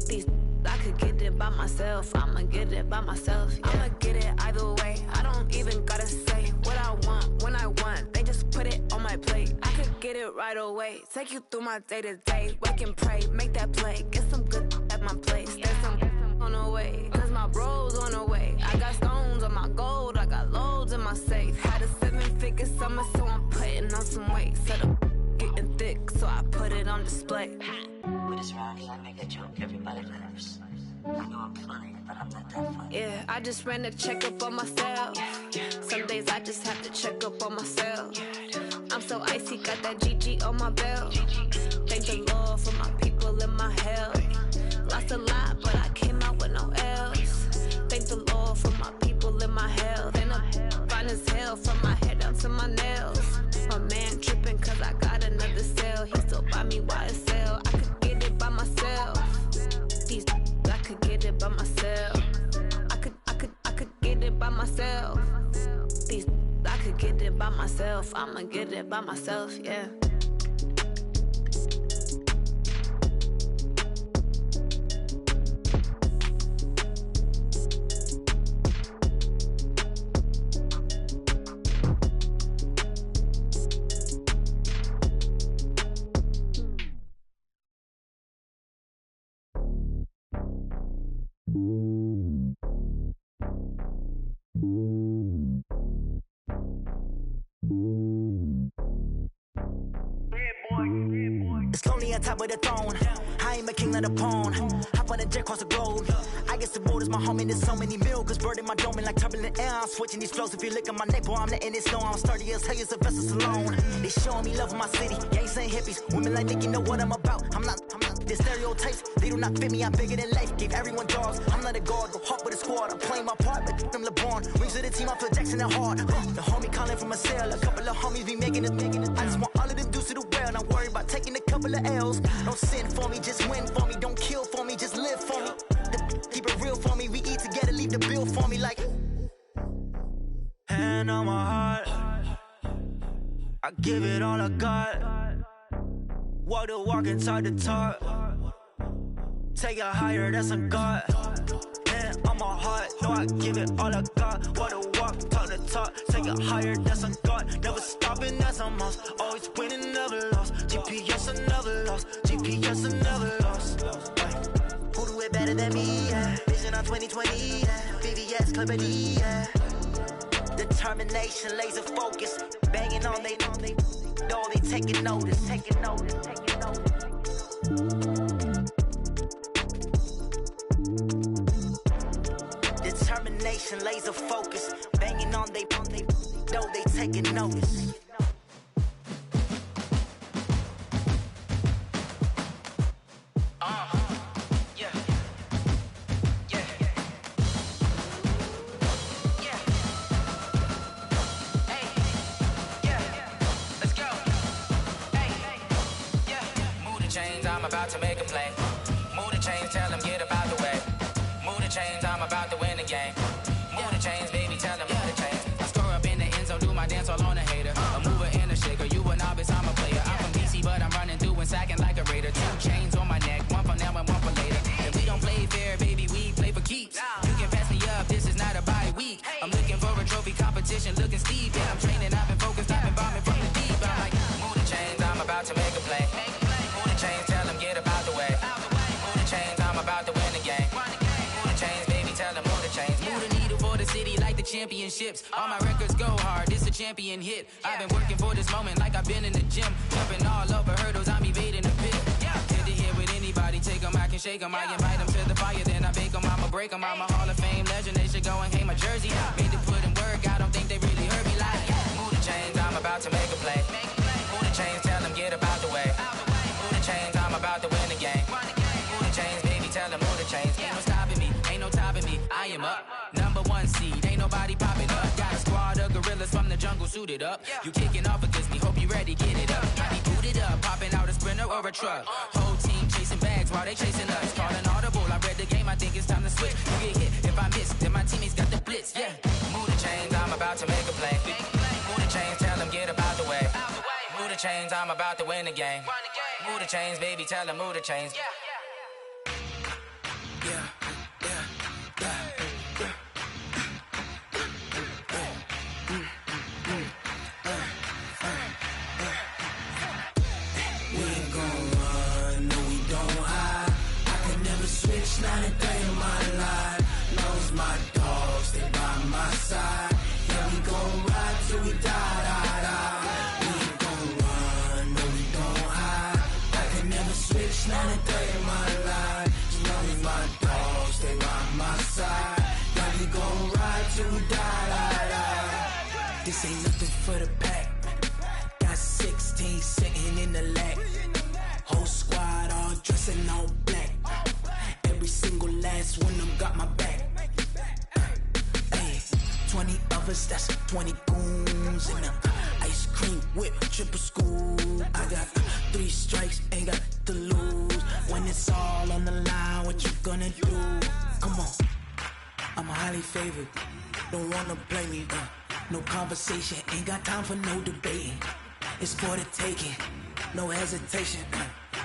These I could get it by myself. I'ma get it by myself. Yeah. I'ma get it either way. I don't even gotta say what I want when I want. They just put it on my plate. I could get it right away. Take you through my day to day. Wake and pray, make that play. Get some good at my place. There's some on the way. Cause my bro's on the way. I got stones on my gold. I got loads in my safe. Had a 7-figure summer, so I'm putting on some weight. Set up getting thick, so I put it on display. With this round here, I make a joke everybody laughs. I know I'm funny, but I'm not that funny. Yeah, I just ran a checkup on myself. Some days I just have to check up on myself. I'm so icy, got that GG on my belt. Thank the Lord for my people in my health. Lost a lot, but I came out with no L's. Thank the Lord for my people in my health. fine as hell, from my head down to my nails. My man tripping cause I got another sale. He still buy me YSL. I could get it by myself. These I could get it by myself. I could get it by myself. These I could get it by myself. I'ma get it by myself, yeah. It's lonely on top of the throne. I ain't a king of the pawn. Hop on a jet across the globe. I guess the road is my home and there's so many milkers. Bird in my dome and like turbulent air. I'm switching these flows. If you look at my neck, boy, I'm letting it snow. I'm sturdy as hell as a vessel alone. They showing me love in my city. Gangs ain't hippies. Women like Nick, you know what I'm about. I'm not the stereotypes. They do not fit me. I'm bigger than life. Gave everyone dogs. I'm not a guard. Go hawk with a squad. I'm playing my part, but them LeBron. Rings to the team. I feel Jackson and hard. The homie calling from a cell. A couple of homies be making it. I just want all of them dudes to do well. Not worry about taking a couple of L's. Don't sin for me, just win for me. Don't kill for me, just live for me. Keep it real for me. We eat together, leave the bill for me like. Hand on my heart, I give it all I got. Walk the walk and talk the talk. Take it higher, that's a God. Hand on my heart, no, I give it all I got. Walk the walk, talk the talk. Take it higher, that's a God. Never stopping, that's a must. Always winning, never lost. GPS, I never lost. GPS, I never lost. Who do it better than me? Yeah. Vision on 2020. Yeah. VVS, Clarity. Yeah. Determination, laser focus. Banging on they know they taking notice. Taking notice. Taking notice. Determination, laser focus. Banging on they know they taking notice. About to make a play. Move the chains, tell them get about the way. Move the chains, I'm about to win the game. Move the chains, baby, tell them move the chains. I score up in the end zone, do my dance all on a hater. A mover and a shaker, you a novice, I'm a player. I'm from DC, but I'm running through and sacking like a raider. 2 chains on my neck, one for now and one for later. If we don't play fair, baby, we play for keeps. You can pass me up, this is not a bye week. I'm looking for a trophy competition, looking steep. Yeah, I'm training, I've been focused, I've been bombing from the deep. I'm like, move the chains, I'm about to make a play. Move the chains, tell them get about the way. Move the chains, I'm about to win the game. Move the chains, baby, tell them move the chains. Move the needle for the city like the championships. All my records go hard, this a champion hit. I've been working for this moment like I've been in the gym. Jumping all over hurdles, I'm evading the pit. Hit to hit with anybody, take them, I can shake them. I invite them to the fire, then I bake them, I'ma break them. I'm a Hall of Fame legend, they should go and hang my jersey. Made to put in work, I don't think they really heard me like. Move the chains, I'm about to make a play. Move the chains, tell them get about the way. Move the chains, I'm about to win the game. Move the chains, baby, tell them move the chains. Ain't no stopping me, ain't no topping me. I am up, #1 seed, ain't nobody popping up. Got a squad of gorillas from the jungle suited up. You kicking off against me, hope you ready, get it up. I be booted up, popping out a sprinter or a truck. Whole team chasing bags while they chasing us. Calling audible, I read the game, I think it's time to switch. You get hit, if I miss, then my teammates got the blitz, yeah. Move the chains, I'm about to make a play. Move the chains, tell them get about the way. Move the chains, I'm about to win the game. Move the chains, baby, tell them move the chains. We ain't gon' run, no we don't hide. I can never switch, not a day in my life. Knows my dogs, they by my side. Yeah, we gon' ride till we die, die, die. We ain't gon' run, no we don't hide. I can never switch, not a day in wrist, that's 20 goons. And ice cream whip, triple scoop. I got 3 strikes, ain't got to lose. When it's all on the line, what you gonna do? Come on, I'm highly favored. Don't wanna blame me, no conversation, ain't got time for no debating. It's for the taking, no hesitation,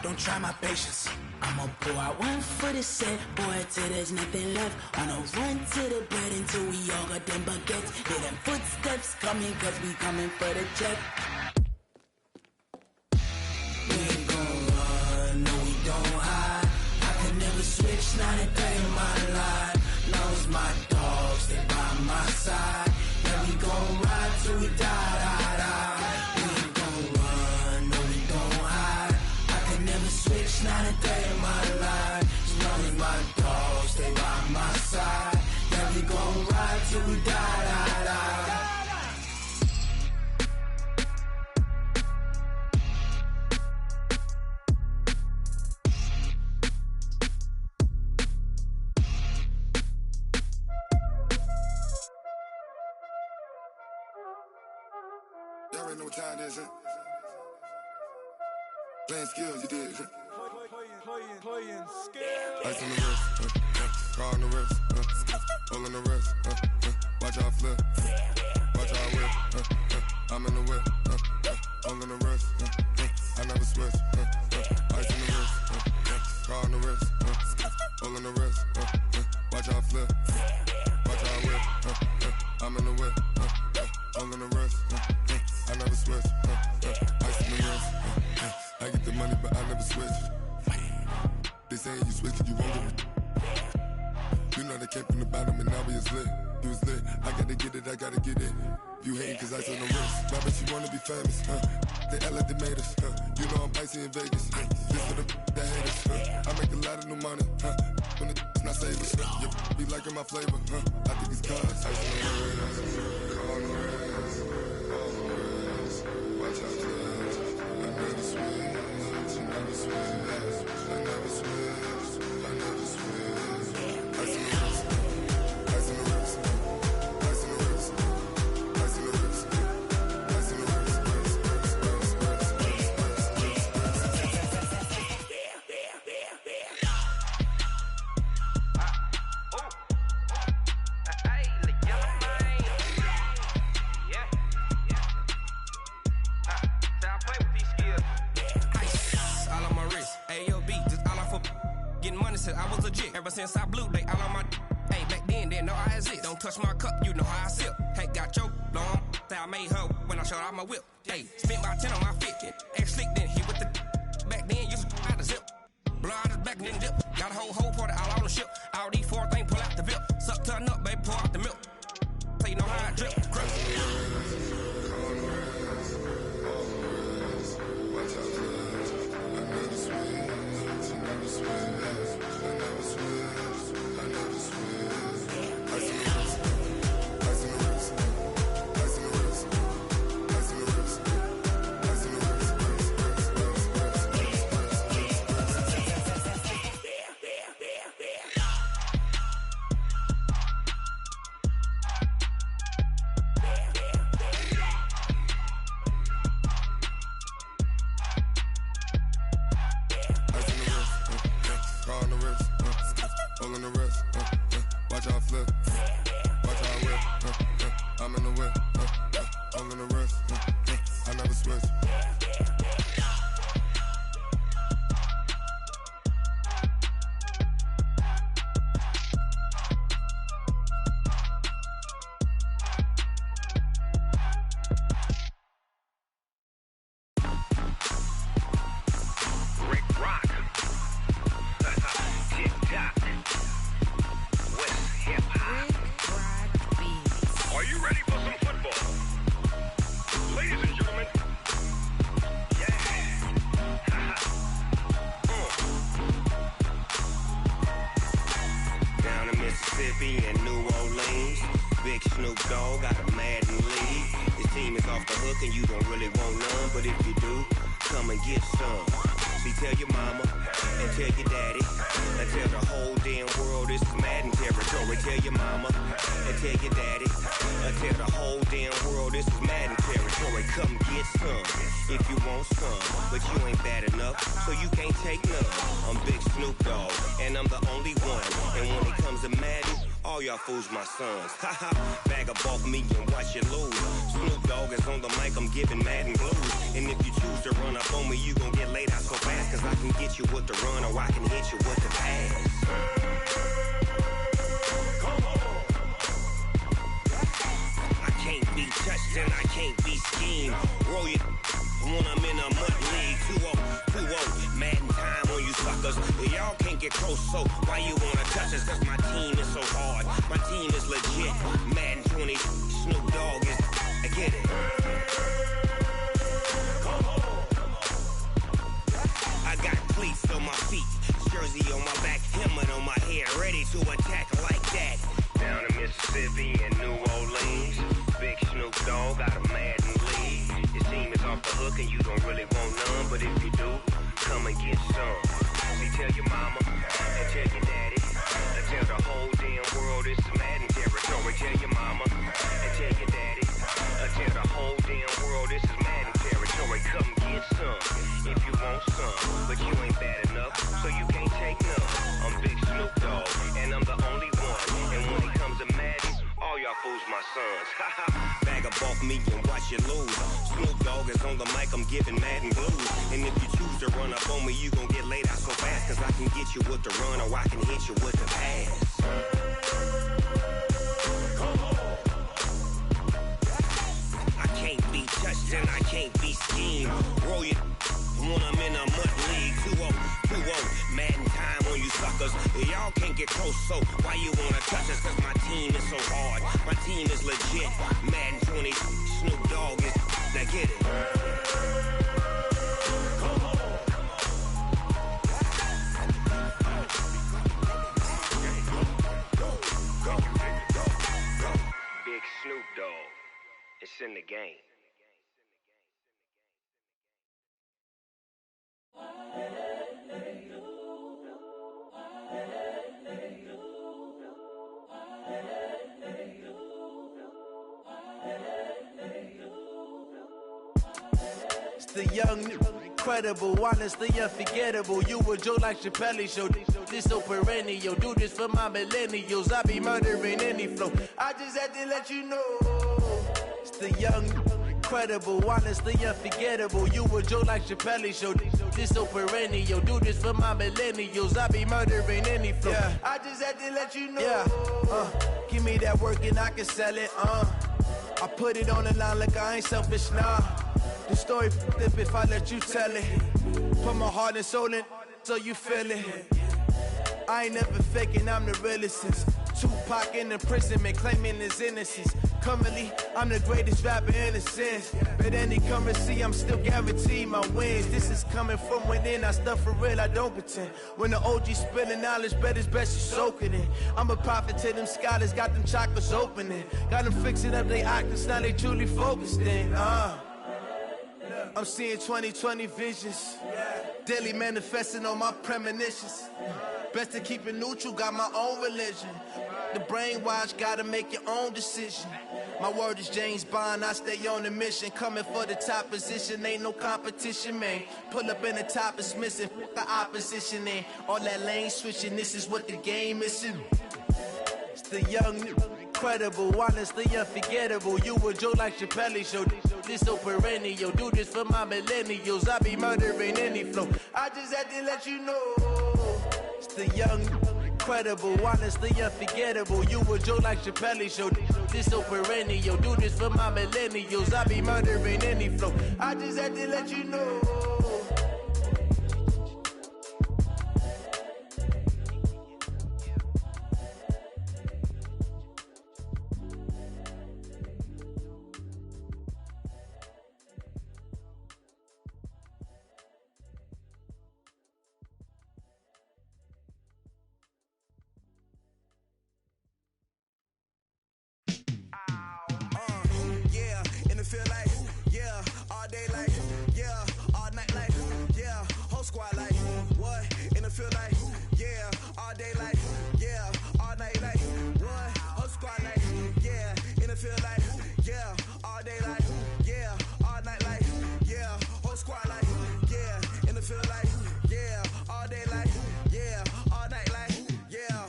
don't try my patience. I'ma pour out 1 for the set, boy, till there's nothing left. On a run to the bread until we all got them baguettes. Hear them footsteps coming, cause we coming for the check. We ain't gon' run, no we don't hide. I can never switch, not a day in my life. Knows my dogs, they by my side. Yeah, we gon' ride till we die, die, die. We ain't gon' run, no we don't hide. I can never switch, not a day in my life. As long as my dogs, stay by my side. Yeah, we gon' ride till we die, die, die. Y'all already know what time it is, huh? Playing skills, you did, huh? Playing skills. Ice on the wrist, car on the wrist, hole in the wrist, watch out flip, watch out whip, I'm in the whip, hole in the wrist, I never switch, ice on the wrist, car on the wrist, hole in the wrist, watch out flip, watch out whip, I'm in the whip, hole in the wrist, I never switch, ice on the wrist, I get the money but I never switch. They saying you switch it, you won't get it. You know they came from the bottom and now we is lit. You was lit, I gotta get it, I gotta get it. You hating cause ice on the wrist. Why bet you wanna be famous, They act like they made us, You know I'm icy in Vegas, This for the that hate us, I make a lot of new money, When it's not savers, Be liking my flavor, I think it's cause ice on the wrist, on the wrist, on the wrist. Watch out for this, I never switch, I never switch. I never switch, I never switch. Ice in the wrist, ice in the wrist, ice in the wrist, ice in the wrist, ice in the wrist, I was legit ever since I blew they all on my hey back then didn't know I exist. Don't touch my cup, you know how I sip. Hey, got your long say I made her when I showed out my whip. Hey, spent about 10 on my fit. X slick then hit with the back then used to out the zip. Blow out his back and then dip. Got a whole party all on the ship. All these 4 things pull out the VIP. Suck turn up, baby, pour out the milk. So you know how I drip. Mississippi and New Orleans. Big Snoop Dogg got a Madden lead. His team is off the hook and you don't really want none, but if you do, come and get some. See, tell your mama and tell your daddy and tell the whole damn world this is Madden territory. Tell your mama and tell your daddy and tell the whole damn world this is Madden territory. Come get some if you want some, but you ain't bad enough, so you can't take none. I'm Big Snoop Dogg, and I'm the only one. And when it comes to Madden, all y'all fools my sons. Haha, bag up off me and watch you lose. Snoop Dogg is on the mic, I'm giving Madden blues. And if you choose to run up on me, you gon' get laid out so fast, cause I can get you with the run or I can hit you with the pass. I can't be touched and I can't be schemed. Roll you when I'm in a mud league. 2-0, Madden time on you suckers. Y'all can't get close, so why you wanna touch us? Cause my team is so hard, my team is legit. Madden 20, Snoop Dogg is, I get it. I got cleats on my feet, jersey on my back, helmet on my head, ready to attack like that. Down in Mississippi and New Orleans, Big Snoop Dogg got a Madden league. Your team is off the hook and you don't really want none, but if you do, come and get some. See, tell your mama and tell your daddy and tell the whole damn world it's Madden territory. Tell your mama and tell your daddy and tell the whole damn world this is Madden territory. Come get some if you want some, but you ain't bad enough, so you can't take none. I'm Big Snoop Dogg, and I'm the only one. And when it comes to Madden, all y'all fools my sons. Bag up off me and watch you lose. Snoop Dogg is on the mic, I'm giving Madden blues. And if you choose to run up on me, you gon' get laid out so fast, cause I can get you with the run or I can hit you with the pass. I can't be touched and I can't be schemed. Roll you when I'm in a mud league. 2-0, Madden time on you suckers. Y'all can't get close, so why you wanna touch us? Cause my team is so hard, my team is legit. Madden 20, Snoop Dogg is, now get it. Big Snoop Dogg, it's in the game. It's the young, incredible, honestly unforgettable. You a Joe like Chappelle show. This so perennial. Do this for my millennials. I be murdering any flow. I just had to let you know. It's the young, incredible, honestly unforgettable. You a Joe like Chappelle show. This so perennial. Do this for my millennials. I be murdering any flow. Yeah. I just had to let you know. Yeah. Give me that work and I can sell it. I put it on the line like I ain't selfish, nah. The story flip if I let you tell it. Put my heart and soul in so you feel it. I ain't never faking, I'm the realest since Tupac in imprisonment, claiming his innocence. Currently, I'm the greatest rapper in a sense. But any currency, I'm still guaranteed my wins. This is coming from within, I stuff for real, I don't pretend. When the OG spilling knowledge, bet it's best you soak it in. I'm a prophet to them scholars, got them chakras opening. Got them fixing up they octaves, now they truly focused in. I'm seeing 2020 visions, daily manifesting on my premonitions. Best to keep it neutral, got my own religion. The brainwash, gotta make your own decision. My word is James Bond, I stay on the mission. Coming for the top position, ain't no competition, man. Pull up in the top, it's missing, the opposition in. All that lane switching, this is what the game is in. It's the young, incredible, honestly unforgettable. You a Joe like Chappelle show. This so perennial. Do this for my millennials. I be murdering any flow. I just had to let you know. It's the young, incredible, honestly unforgettable. You a Joe like Chappelle show. This so perennial. Do this for my millennials. I be murdering any flow. I just had to let you know. squad like, what? In the field like, yeah. All day like, yeah. All night like, what? Whole squad like, yeah. In the field like, yeah. All day like, yeah. All night like, yeah. Whole squad like, yeah. In the field like, yeah. All day like, yeah. All night like, yeah.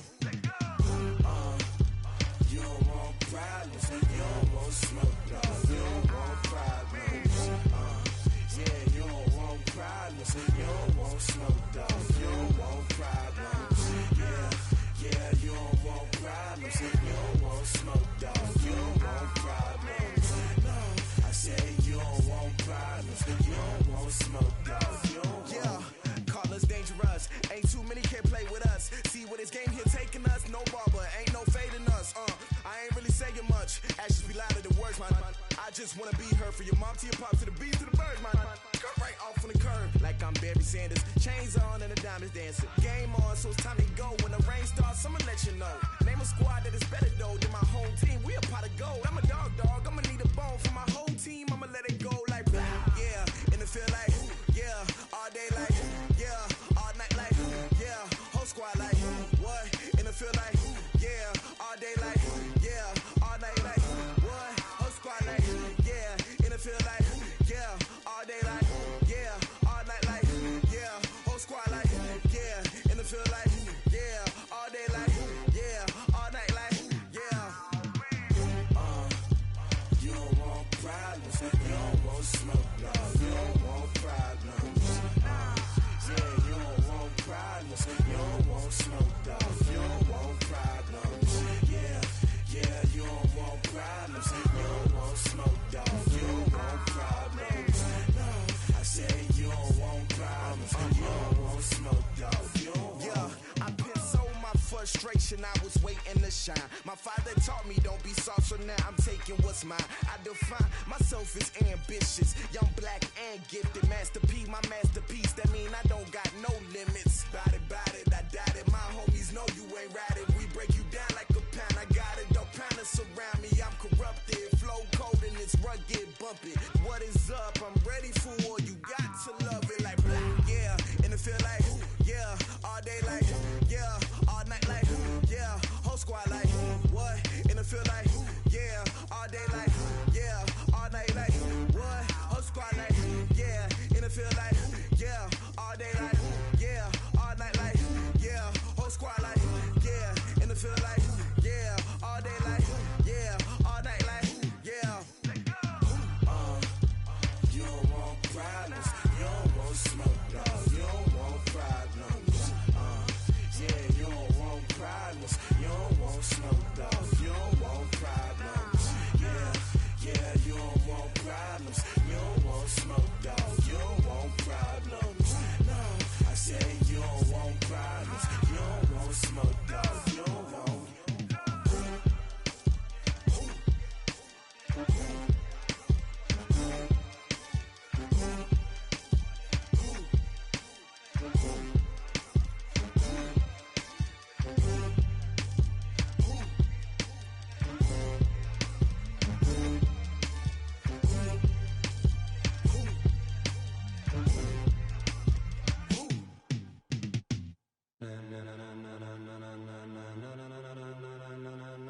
You don't want problems, you don't want smoke, dog. You don't want problems. Yeah, you don't want problems, you don't want smoke, dog. You don't want problems. Yeah, you don't want problems, you don't want smoke, dog. You don't want problems. No, I said you don't want problems, you don't want smoke, dog. You don't want. Yeah, call us dangerous. Ain't too many can play with us. See where this game here taking us. No barber, ain't no fading us. I ain't really saying much. Actions be louder than words, man. I just wanna be heard from your mom to your pop to the beat to the birds, man. Cut right off on the curb like I'm Barry Sanders. Chains on and the diamonds dancing. Game on, so it's time to go. When the rain starts, I'ma let you know. Name a squad that is better though than my home team. We a pot of gold. I'm a dog. I'ma need a bone for my whole team. I'ma let it go like blah. Yeah, in the field like yeah. All day like yeah. All night like yeah. Whole squad like what? In the field like yeah. All day like yeah. All night like what? Whole squad like yeah. In the field like yeah. All day like yeah. All night like yeah. Whole squad like yeah. In the field like yeah. All day like yeah. All night like yeah. You don't want problems, you don't want smoke, dog. You don't want problems. Yeah, you don't want problems, you don't want smoke, dog. You don't want problems. Yeah, you don't want problems, you don't want smoke, dog. You don't want problems. No, I said you don't want problems, you don't want smoke, dog. You don't want. Yeah, I've been so my frustration, I was waiting to shine. My father taught me don't be soft, so now I'm taking what's mine. I define myself as ambitious, young, black, and gifted. Master P, my masterpiece, that mean I don't got no limits. Bout it, I doubt it. My homies know you ain't ratted. We break you down like a pound. I got it, dog pounders surround me. I'm corrupted, flow cold and it's rugged, bumpy. What is up? I'm ready for war. You got to love it like blah. Yeah, in the field like yeah. All day like yeah. All night like yeah. Whole squad like what? In the field like yeah. All day like yeah. All night like what? Whole squad like yeah. In the field like yeah. All day like yeah. All night like yeah. Whole squad like yeah. In the field like yeah. All day like yeah. All night like yeah. You don't want problems, you don't want smoke, dog. You don't want problems. Yeah, you don't want problems, you don't want smoke, dog. You don't want problems. Yeah, you don't want problems, you don't want smoke, dog. You don't want problems. No, I said you don't want problems, you don't want smoke, dog. You don't want.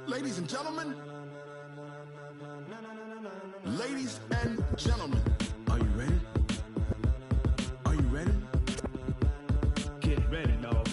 Ladies and gentlemen, ladies and gentlemen, are you ready? Are you ready? Get ready, dog.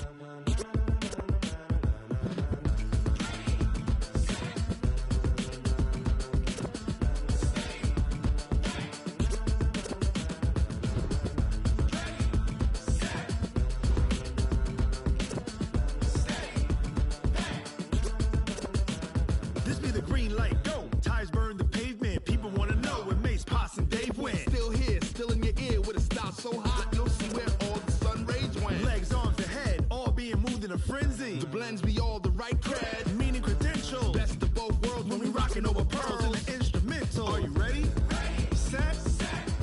This be the green light, go. Tires burn the pavement. People wanna know when Mace, Pops, and Dave went. Still here, still in your ear with a style so hot, you'll see where all the sun rays went. Legs, arms, and head, all being moved in a frenzy. The blends be all the right cred, meaning credentials. Best of both worlds when we rockin' over pearls in the instrumental. Are you ready? Set.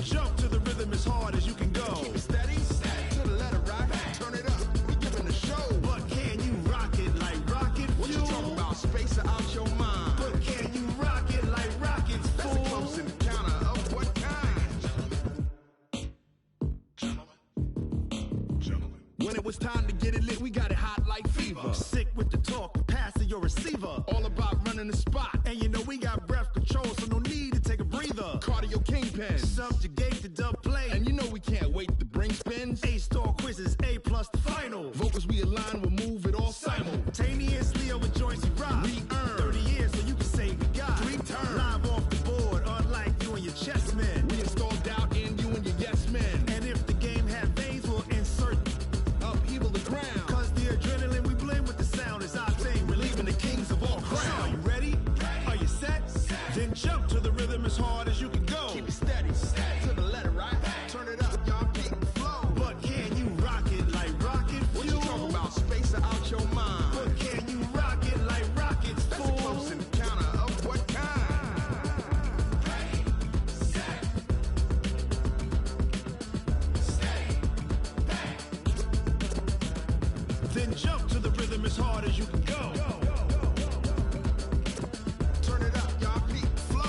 Jump to the rhythm as hard as you can go. Keep it steady, to the letter rock. Turn it up, we giving a show. But can you rock it like rocket fuel? What you talking about? Space out your mind. But can you rock it like rockets, fool? That's a close encounter of what kind? When it was time to get it lit, we got it hot like fever. Sick with the talk, passing your receiver. All about running the spot. And you know we got breath control, so no need to take a breather. Cardio kingpin, subjugate the dub play. And you know we can't wait to bring spins. A-star quizzes, A+ the final. Vocals we align, we'll move it all simultaneously over joints we rock. We earn 30 years, so you can say we got 3 turns. Live off the board, unlike you and your chess men. We install doubt in you and your yes men. And if the game had veins, we'll insert upheaval the ground. Cause the adrenaline we blend with the sound is our thing, relieving the kings of all crowns. Are you ready? Are you set? Then jump to the rhythm as hard as you can go. Keep it steady, to the letter, right? Turn it up, y'all, keep the flow. But can you rock it like rocket fuel? What you talking about? Space out your mind. But can you rock it like rockets, fool? That's a close encounter of what kind? Ready, set, stay back. Then jump to the rhythm as hard as you can go. Turn it up, y'all, keep the flow.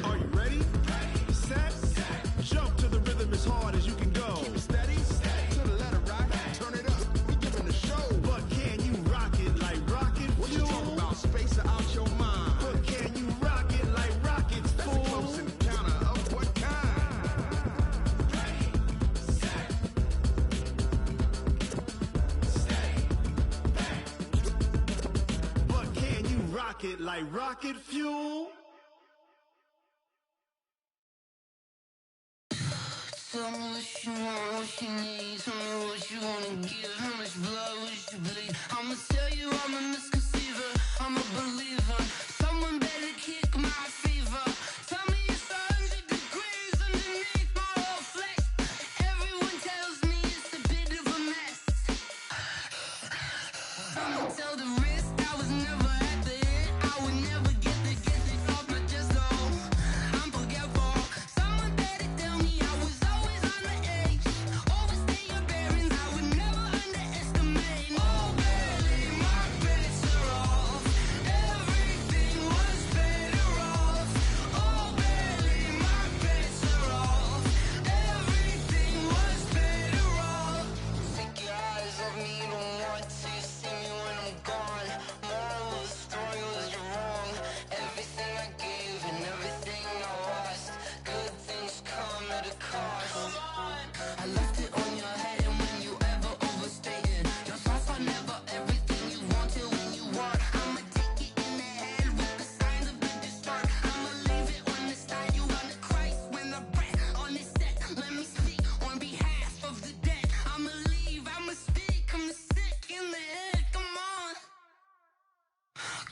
Are you ready? Set, jump to the rhythm as hard as you can go. Keep it steady, to the letter, right? Turn it up, we giving the show. But can you rock it like rocket fuel? What you talking about? Space out your mind. But can you rock it like rockets, fool? That's a close encounter of what kind? Ready, set, stay back. But can you rock it like rocket fuel? Tell me what you want, what you need. Tell me what you wanna give. How much blood would you bleed? I'ma tell you I'm a misconceiver. I'm a believer. Someone better kick my fever. Tell me it's 100 degrees underneath my whole flesh. Everyone tells me it's a bit of a mess. I'ma tell the wrist I was never at the hit. I would never get it off my chest though. I'm forgetful. Someone better tell me I was always on the edge. Overstay your bearings, I would never underestimate. Oh, barely, my bets are off. Everything was better off. Oh, barely, my bets are off. Everything was better off. Take your eyes off me, you don't want to see me when I'm gone. Moral of the story was you're wrong. Everything I gave and everything I lost. Good things come at a cost. I left it on your head, and when you ever overstated, your thoughts are never everything you wanted when you want. I'ma take it in the head with the signs of the distort. I'ma leave it on the side. You on the Christ when the breath on this set. Let me speak on behalf of the dead. I'ma leave, I'ma speak. I'm sick in the head. Come on,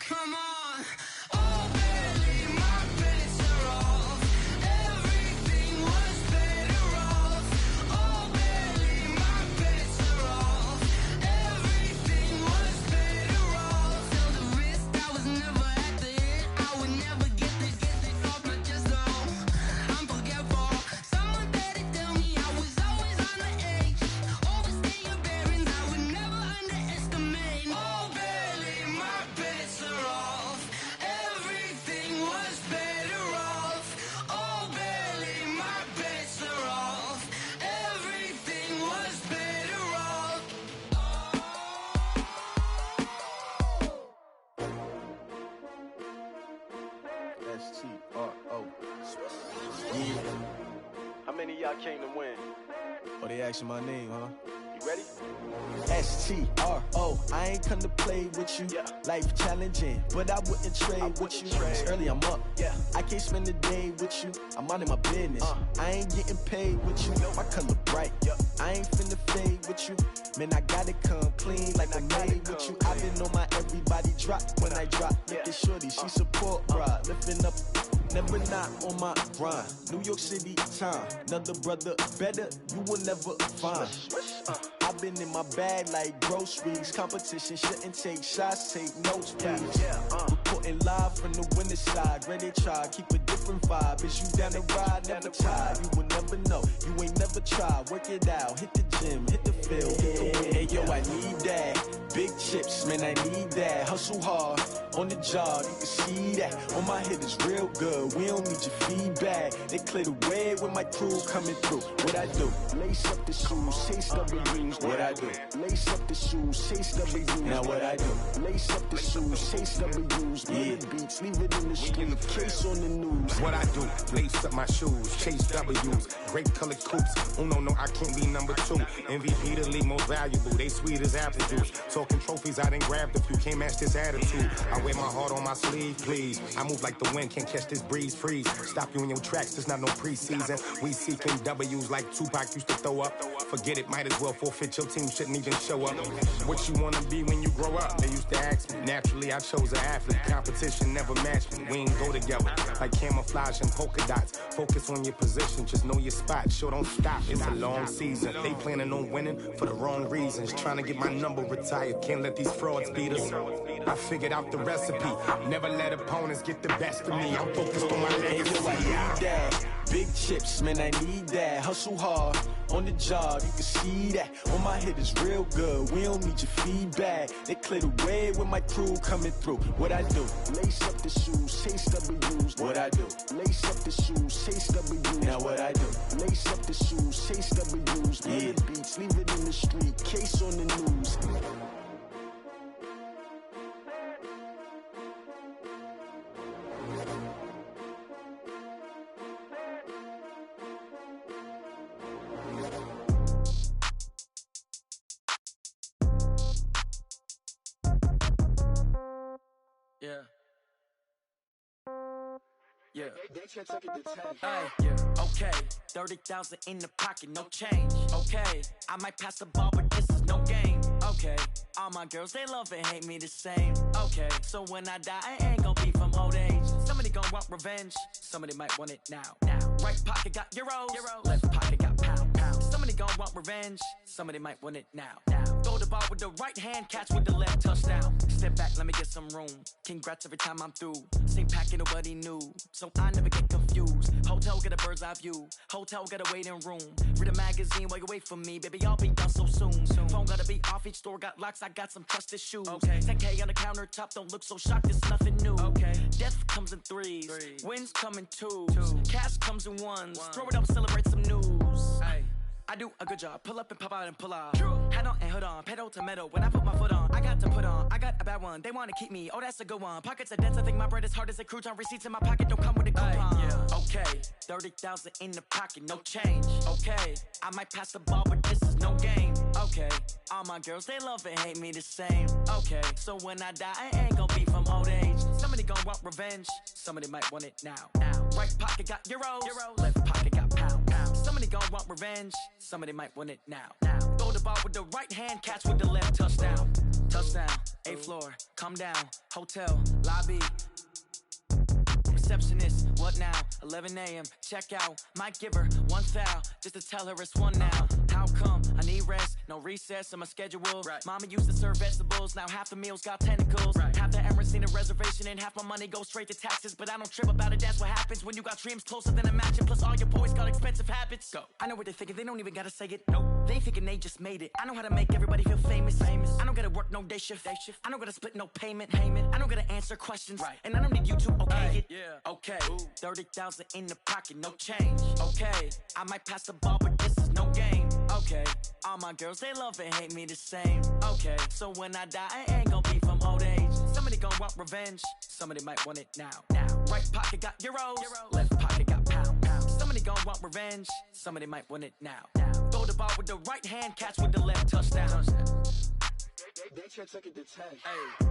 come on. Oh, barely, my bets are off. Everything was better off. Oh, barely, my bets are off. Everything was better off. Tell the wrist I was never at the hit. I would never get it off my chest though. I'm forgetful. Someone better tell me I was always on the edge. Overstay your bearings, I would never underestimate. Oh, barely, my bets are off. Everything was better off. Oh, barely, my bets are off. Everything was better off. S-T-R-O. How many of y'all came to win? Oh, they asking my name, huh? You ready? S-T-R-O. I ain't come to play with you. Life challenging, but I wouldn't trade with you. It's early, I'm up. I can't spend the day with you. I'm minding my business. I ain't getting paid with you. My color bright. I ain't finna fade with you. Man, I gotta come clean like I made with you. I been on my everybody drop when I drop. Look at shorty, she support bra. Lifting up, never not on my grind. New York City time. Another brother better, you will never find. I've been in my bag like groceries. Competition shouldn't take shots, take notes, please. Reporting live from the winter side. Ready to try, keep a different vibe. Is you down the ride? Never tired. You will never know. You ain't never tried. Work it out. Hit the gym. Hit the field. Hit the wind. Hey, yo, I need that. Big chips, man, I need that. Hustle hard on the job. You can see that. On my head is real good. We don't need your feedback. They clear the way with my crew coming through. What I do? Lace up the shoes, chase W's. What I do? Lace up the shoes, chase W's. Now what I do? Lace up the shoes, chase W's. Yeah, beats, leave it in the street. Case on the news. What I do? Lace up my shoes, chase W's. Great colored coops. Oh no, I can't be number 2. MVP the league most valuable. They sweet as apple juice. Talking trophies, I didn't grab the few. Can't match this attitude. I wear my heart on my sleeve, please. I move like the wind, can't catch this breeze. Freeze. Stop you in your tracks. There's not no preseason. We seeking W's like Tupac used to throw up. Forget it, might as well forfeit. Your team shouldn't even show up. What you wanna be when you grow up? They used to ask me. Naturally, I chose an athlete. Competition never matched me. We ain't go together like camouflage and polka dots. Focus on your position, just know your spot. Sure, don't stop. It's a long season. They planning on winning for the wrong reasons. Trying to get my number retired. Can't let these frauds beat us. I figured out the recipe. Never let opponents get the best of me. I'm focused on my legacy. I need that. Big chips, man, I need that. Hustle hard on the job, you can see that. On my head is real good. We don't need your feedback. They clear the way with my crew coming through. What I do? Lace up the shoes, chase W's. What I do? Lace up the shoes, chase W's. Now what I do? Lace up the shoes, chase W's. Yeah, beats, leave it in the street. Case on the news. Yeah. Yeah. Hey, yeah. Okay. 30,000 in the pocket, no change. Okay. I might pass the ball, but this is no game. Okay. All my girls, they love and hate me the same. Okay. So when I die, I ain't gonna be from old age. Somebody gonna want revenge. Somebody might want it now. Right pocket got euros. Left pocket got pound. Somebody gonna want revenge. Somebody might want it now. Throw the ball with the right hand, catch with the left, touchdown. Step back, let me get some room. Congrats every time I'm through. Same packet, nobody knew. So I never get confused. Hotel get a bird's eye view. Hotel get a waiting room. Read a magazine while you wait for me. Baby, I'll be done so soon. Phone gotta be off, each store got locks. I got some trusted shoes. Okay. 10K on the countertop, don't look so shocked, it's nothing new. Okay. Death comes in threes. Wins come in twos. Cash comes in ones. Throw it up, celebrate some news. Hey. I do a good job, pull up and pop out and pull off. Hat on and hood on, pedal to metal. When I put my foot on, I got to put on. I got a bad one, they wanna keep me. Oh, that's a good one. Pockets are dense, I think my bread is hard as a crouton. Receipts in my pocket don't come with a coupon. Yeah. Okay, 30,000 in the pocket, no change. Okay, I might pass the ball, but this is no game. Okay, all my girls, they love and hate me the same. Okay, so when I die, I ain't gonna be from old age. Somebody gonna want revenge, somebody might want it now. Right pocket got euros. Left pocket got pound. Somebody gonna want revenge, somebody might want it now. Throw the ball with the right hand, catch with the left, touchdown. Touchdown, 8th floor, come down, hotel, lobby. Receptionist, what now? 11 a.m., check out. Might give her one foul, just to tell her it's one now. How come? I need rest, no recess in my schedule. Mama used to serve vegetables, now half the meals got tentacles. Half the Emirates need a reservation and half my money goes straight to taxes. But I don't trip about it, that's what happens when you got dreams closer than a mansion. Plus all your boys got expensive habits. Go. I know what they're thinking, they don't even gotta say it. Nope. They thinking they just made it. I know how to make everybody feel famous. I don't gotta work no day shift. I don't gotta split no payment. I don't gotta answer questions. And I don't need you to okay it. Yeah. Okay, 30,000 in the pocket, no change. Okay, I might pass the ball, but this is no game. Okay, all my girls, they love and hate me the same. Okay, so when I die, I ain't gonna be from old age. Somebody gonna want revenge, somebody might want it now. Right pocket got euros, left pocket got pound. Somebody gonna want revenge, somebody might want it now. Throw the ball with the right hand, catch with the left, touchdown. They took it to 10. Hey.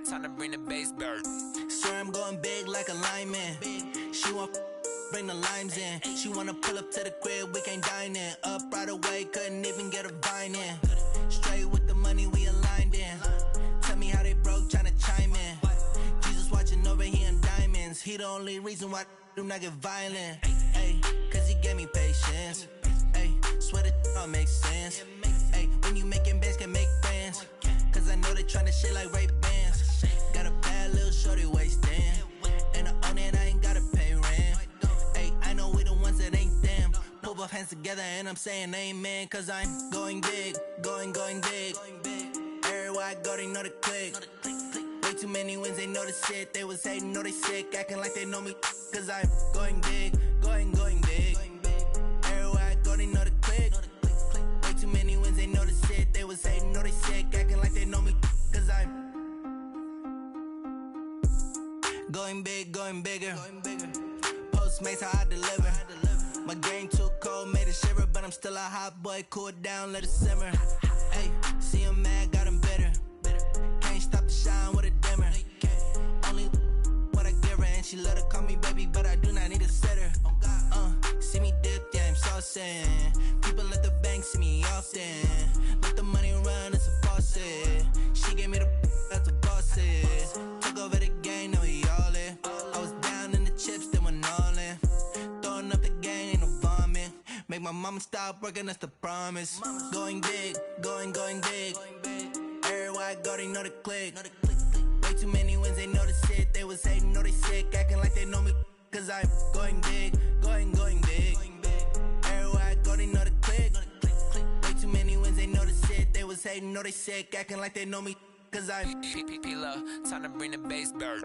Time to bring the bass bird. Swear I'm going big like a lineman. She want bring the limes in. She wanna pull up to the crib, we can't dine in. Up right away, couldn't even get a vine in. Straight with the money we aligned in. Tell me how they broke, tryna chime in. Jesus watching over here in diamonds. He the only reason why I do not get violent. Ay, cause he gave me patience. Ay, swear that all makes sense. Ay, when you making bands, can make friends. Cause I know they tryna shit like Ray-Bans. Got a bad little shorty wasting. And I own it, I ain't gotta pay rent. Ay, I know we the ones that ain't them. Pull both hands together and I'm saying amen. Cause I'm going big, going big. Everywhere I go, they know the click. Way too many wins, they know the shit. They was hating, know they sick, acting like they know me. Cause I'm going big, going big. Everywhere I go, they know the click. Way too many wins, they know the shit. They was hating, know they sick, acting like they know me. Cause I'm going big, going bigger. Postmates, how I deliver. My game too cold, made it shiver. But I'm still a hot boy, cool it down, let it simmer. Hey, see him mad, got him bitter. Can't stop the shine with a dimmer. Only what I give her, and she let her call me baby, but I do not need a sitter. See me dip, yeah, I'm saucing. People at the bank see me often. Let the money run, it's a faucet. She gave me the that's a boss it. Took over the game, now we all in. I was down in the chips, then went all in. Throwing up the game, ain't no vomit. Make my mama stop working, that's the promise. Going big, going big. Everywhere I go, they know the click. Way too many wins, they know the shit. They was hating, know they sick, acting like they know me. Cause I'm going big, going big. Everywhere I go, they know the click. Way too many wins, they know the shit. They was hating, know they sick, acting like they know me. Cause I'm time to bring the bass bird.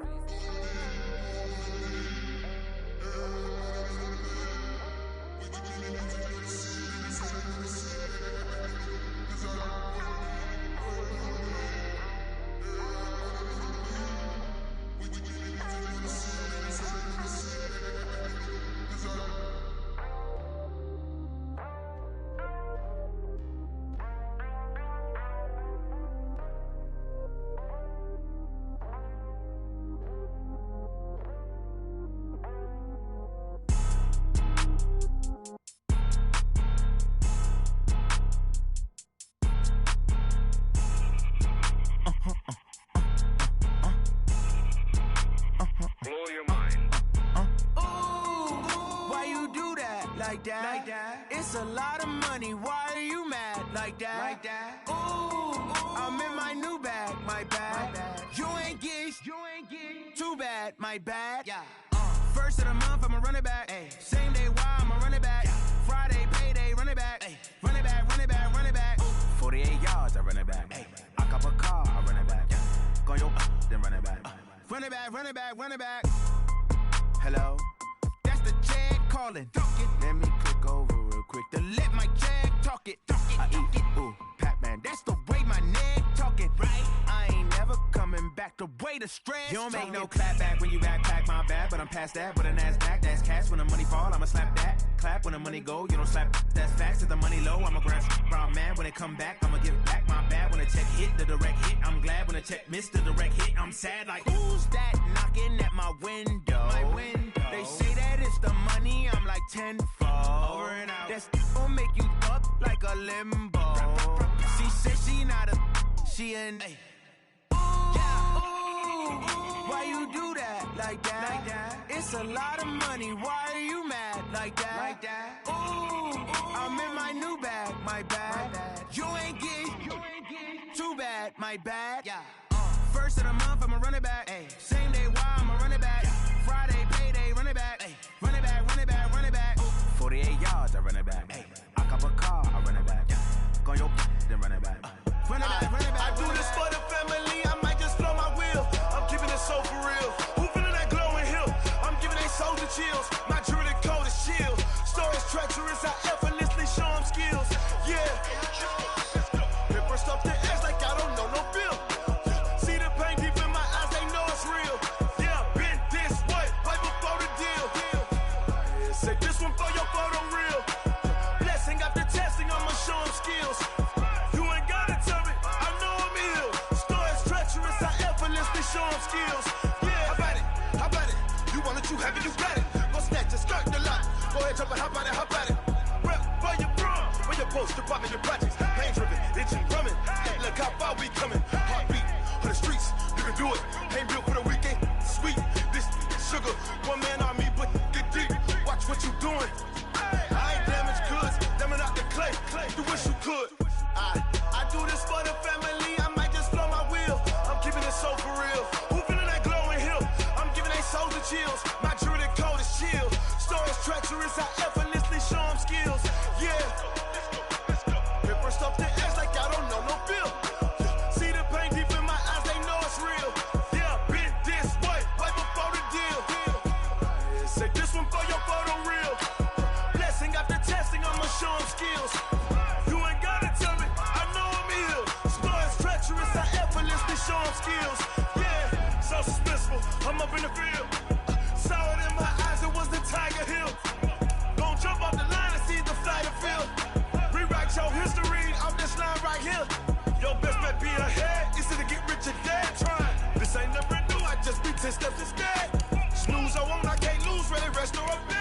It's a lot of money, why are you mad like that? Ooh, I'm in my new bag, my bad. You ain't get, too bad, my bad. Yeah. First of the month, I'ma run it back. Ay. Same day, why I'ma run it back. Yeah. Friday, payday, run it back. Ay. Run it back, run it back, run it back. Ooh. 48 yards, I run it back. Ay. I cop a car, I run it back. Yeah. Go your then run it back. Run it back, run it back, run it back. Hello? That's the Jag calling. Let me click over real quick to let my Jag talk it. I eat it, ooh, Pac-Man. That's the way my neck talking. Right? I ain't never coming back the way the stress. You don't make no clap back when you backpack, my bad. But I'm past that with a NASDAQ. That's cash when the money fall, I'ma slap that. Clap when the money go, you don't slap. That's facts. If the money low, I'ma grab brown man. When it come back, I'ma give back my bad. When the check hit, the direct hit. I'm glad when the check missed the direct hit. I'm sad like, who's that knocking at my window? My window. They say that it's the money, I'm like tenfold. Over and out. That's gon' make you up like a limbo. She said she not a, she an. Ooh, yeah. Ooh, why you do that like that? It's a lot of money, why are you mad like that? Ooh, I'm in my new bag, my bad. You ain't get, too bad, my bad. Yeah. First of the month, I'ma run it back. Ay. Same day, why I'ma run it back. Yeah. Friday, payday, run it back. Ay. Run it back, run it back, run it back. Ooh. 48 yards, I run it back. Ay. I cop a car, I run it back. Yeah. Go your then run it back. Run it back, run it back. I do this for the family, I might just blow my wheel. I'm keeping it so for real. Who feeling that glowing hill? I'm giving they soldier chills. My jewelry cold as shield. Stories treacherous, I effortlessly show them skills. Yeah. Ripper stuff the edge like I don't know no bill. See the pain deep in my eyes, they know it's real. Yeah, been this way, right before the deal. Say this one for your photo real. Blessing after testing, I'ma show them skills. You ain't got it. skills. Yeah, how about it? How about it? You want it, you have it, you got it. Go snatch it, skirt the lot. Go ahead, jump it, how about it? How about it? Rep for your bro, for your post, your pop, your projects. Pain driven, itching, drumming. Hey, look how far we coming. Heartbeat for the streets, you can do it. Ain't built for the weekend. Sweet, this sugar, one man army, but get deep. Watch what you doing. I ain't damaged goods, damn it out the clay. You wish you could. I do this for the family. I might just blow my wheel. I'm keeping it so for real. Who feeling that glowing hill? I'm giving they souls the chills. My jewelry code is chill. Stories treacherous, I effortlessly show them skills. Yeah. Paper stuff the edge like I don't know no feel. See the pain deep in my eyes, they know it's real. Yeah, been this way, right before the deal. Say this one for your photo reel. Blessing after testing, I'ma show them skills. You ain't gotta tell me, I know I'm ill. Stories treacherous, I effortlessly show them skills. Yeah, so suspenseful, I'm up in the field. Saw it in my eyes, it was the Tiger Hill. Gon' jump off the line and see the flight of field. Rewrite your history off this line right here. Your best bet be ahead, easy to get rich or dead trying. This ain't never new, I just be 10 steps instead. Snooze, I won't, I can't lose, ready, rest or up.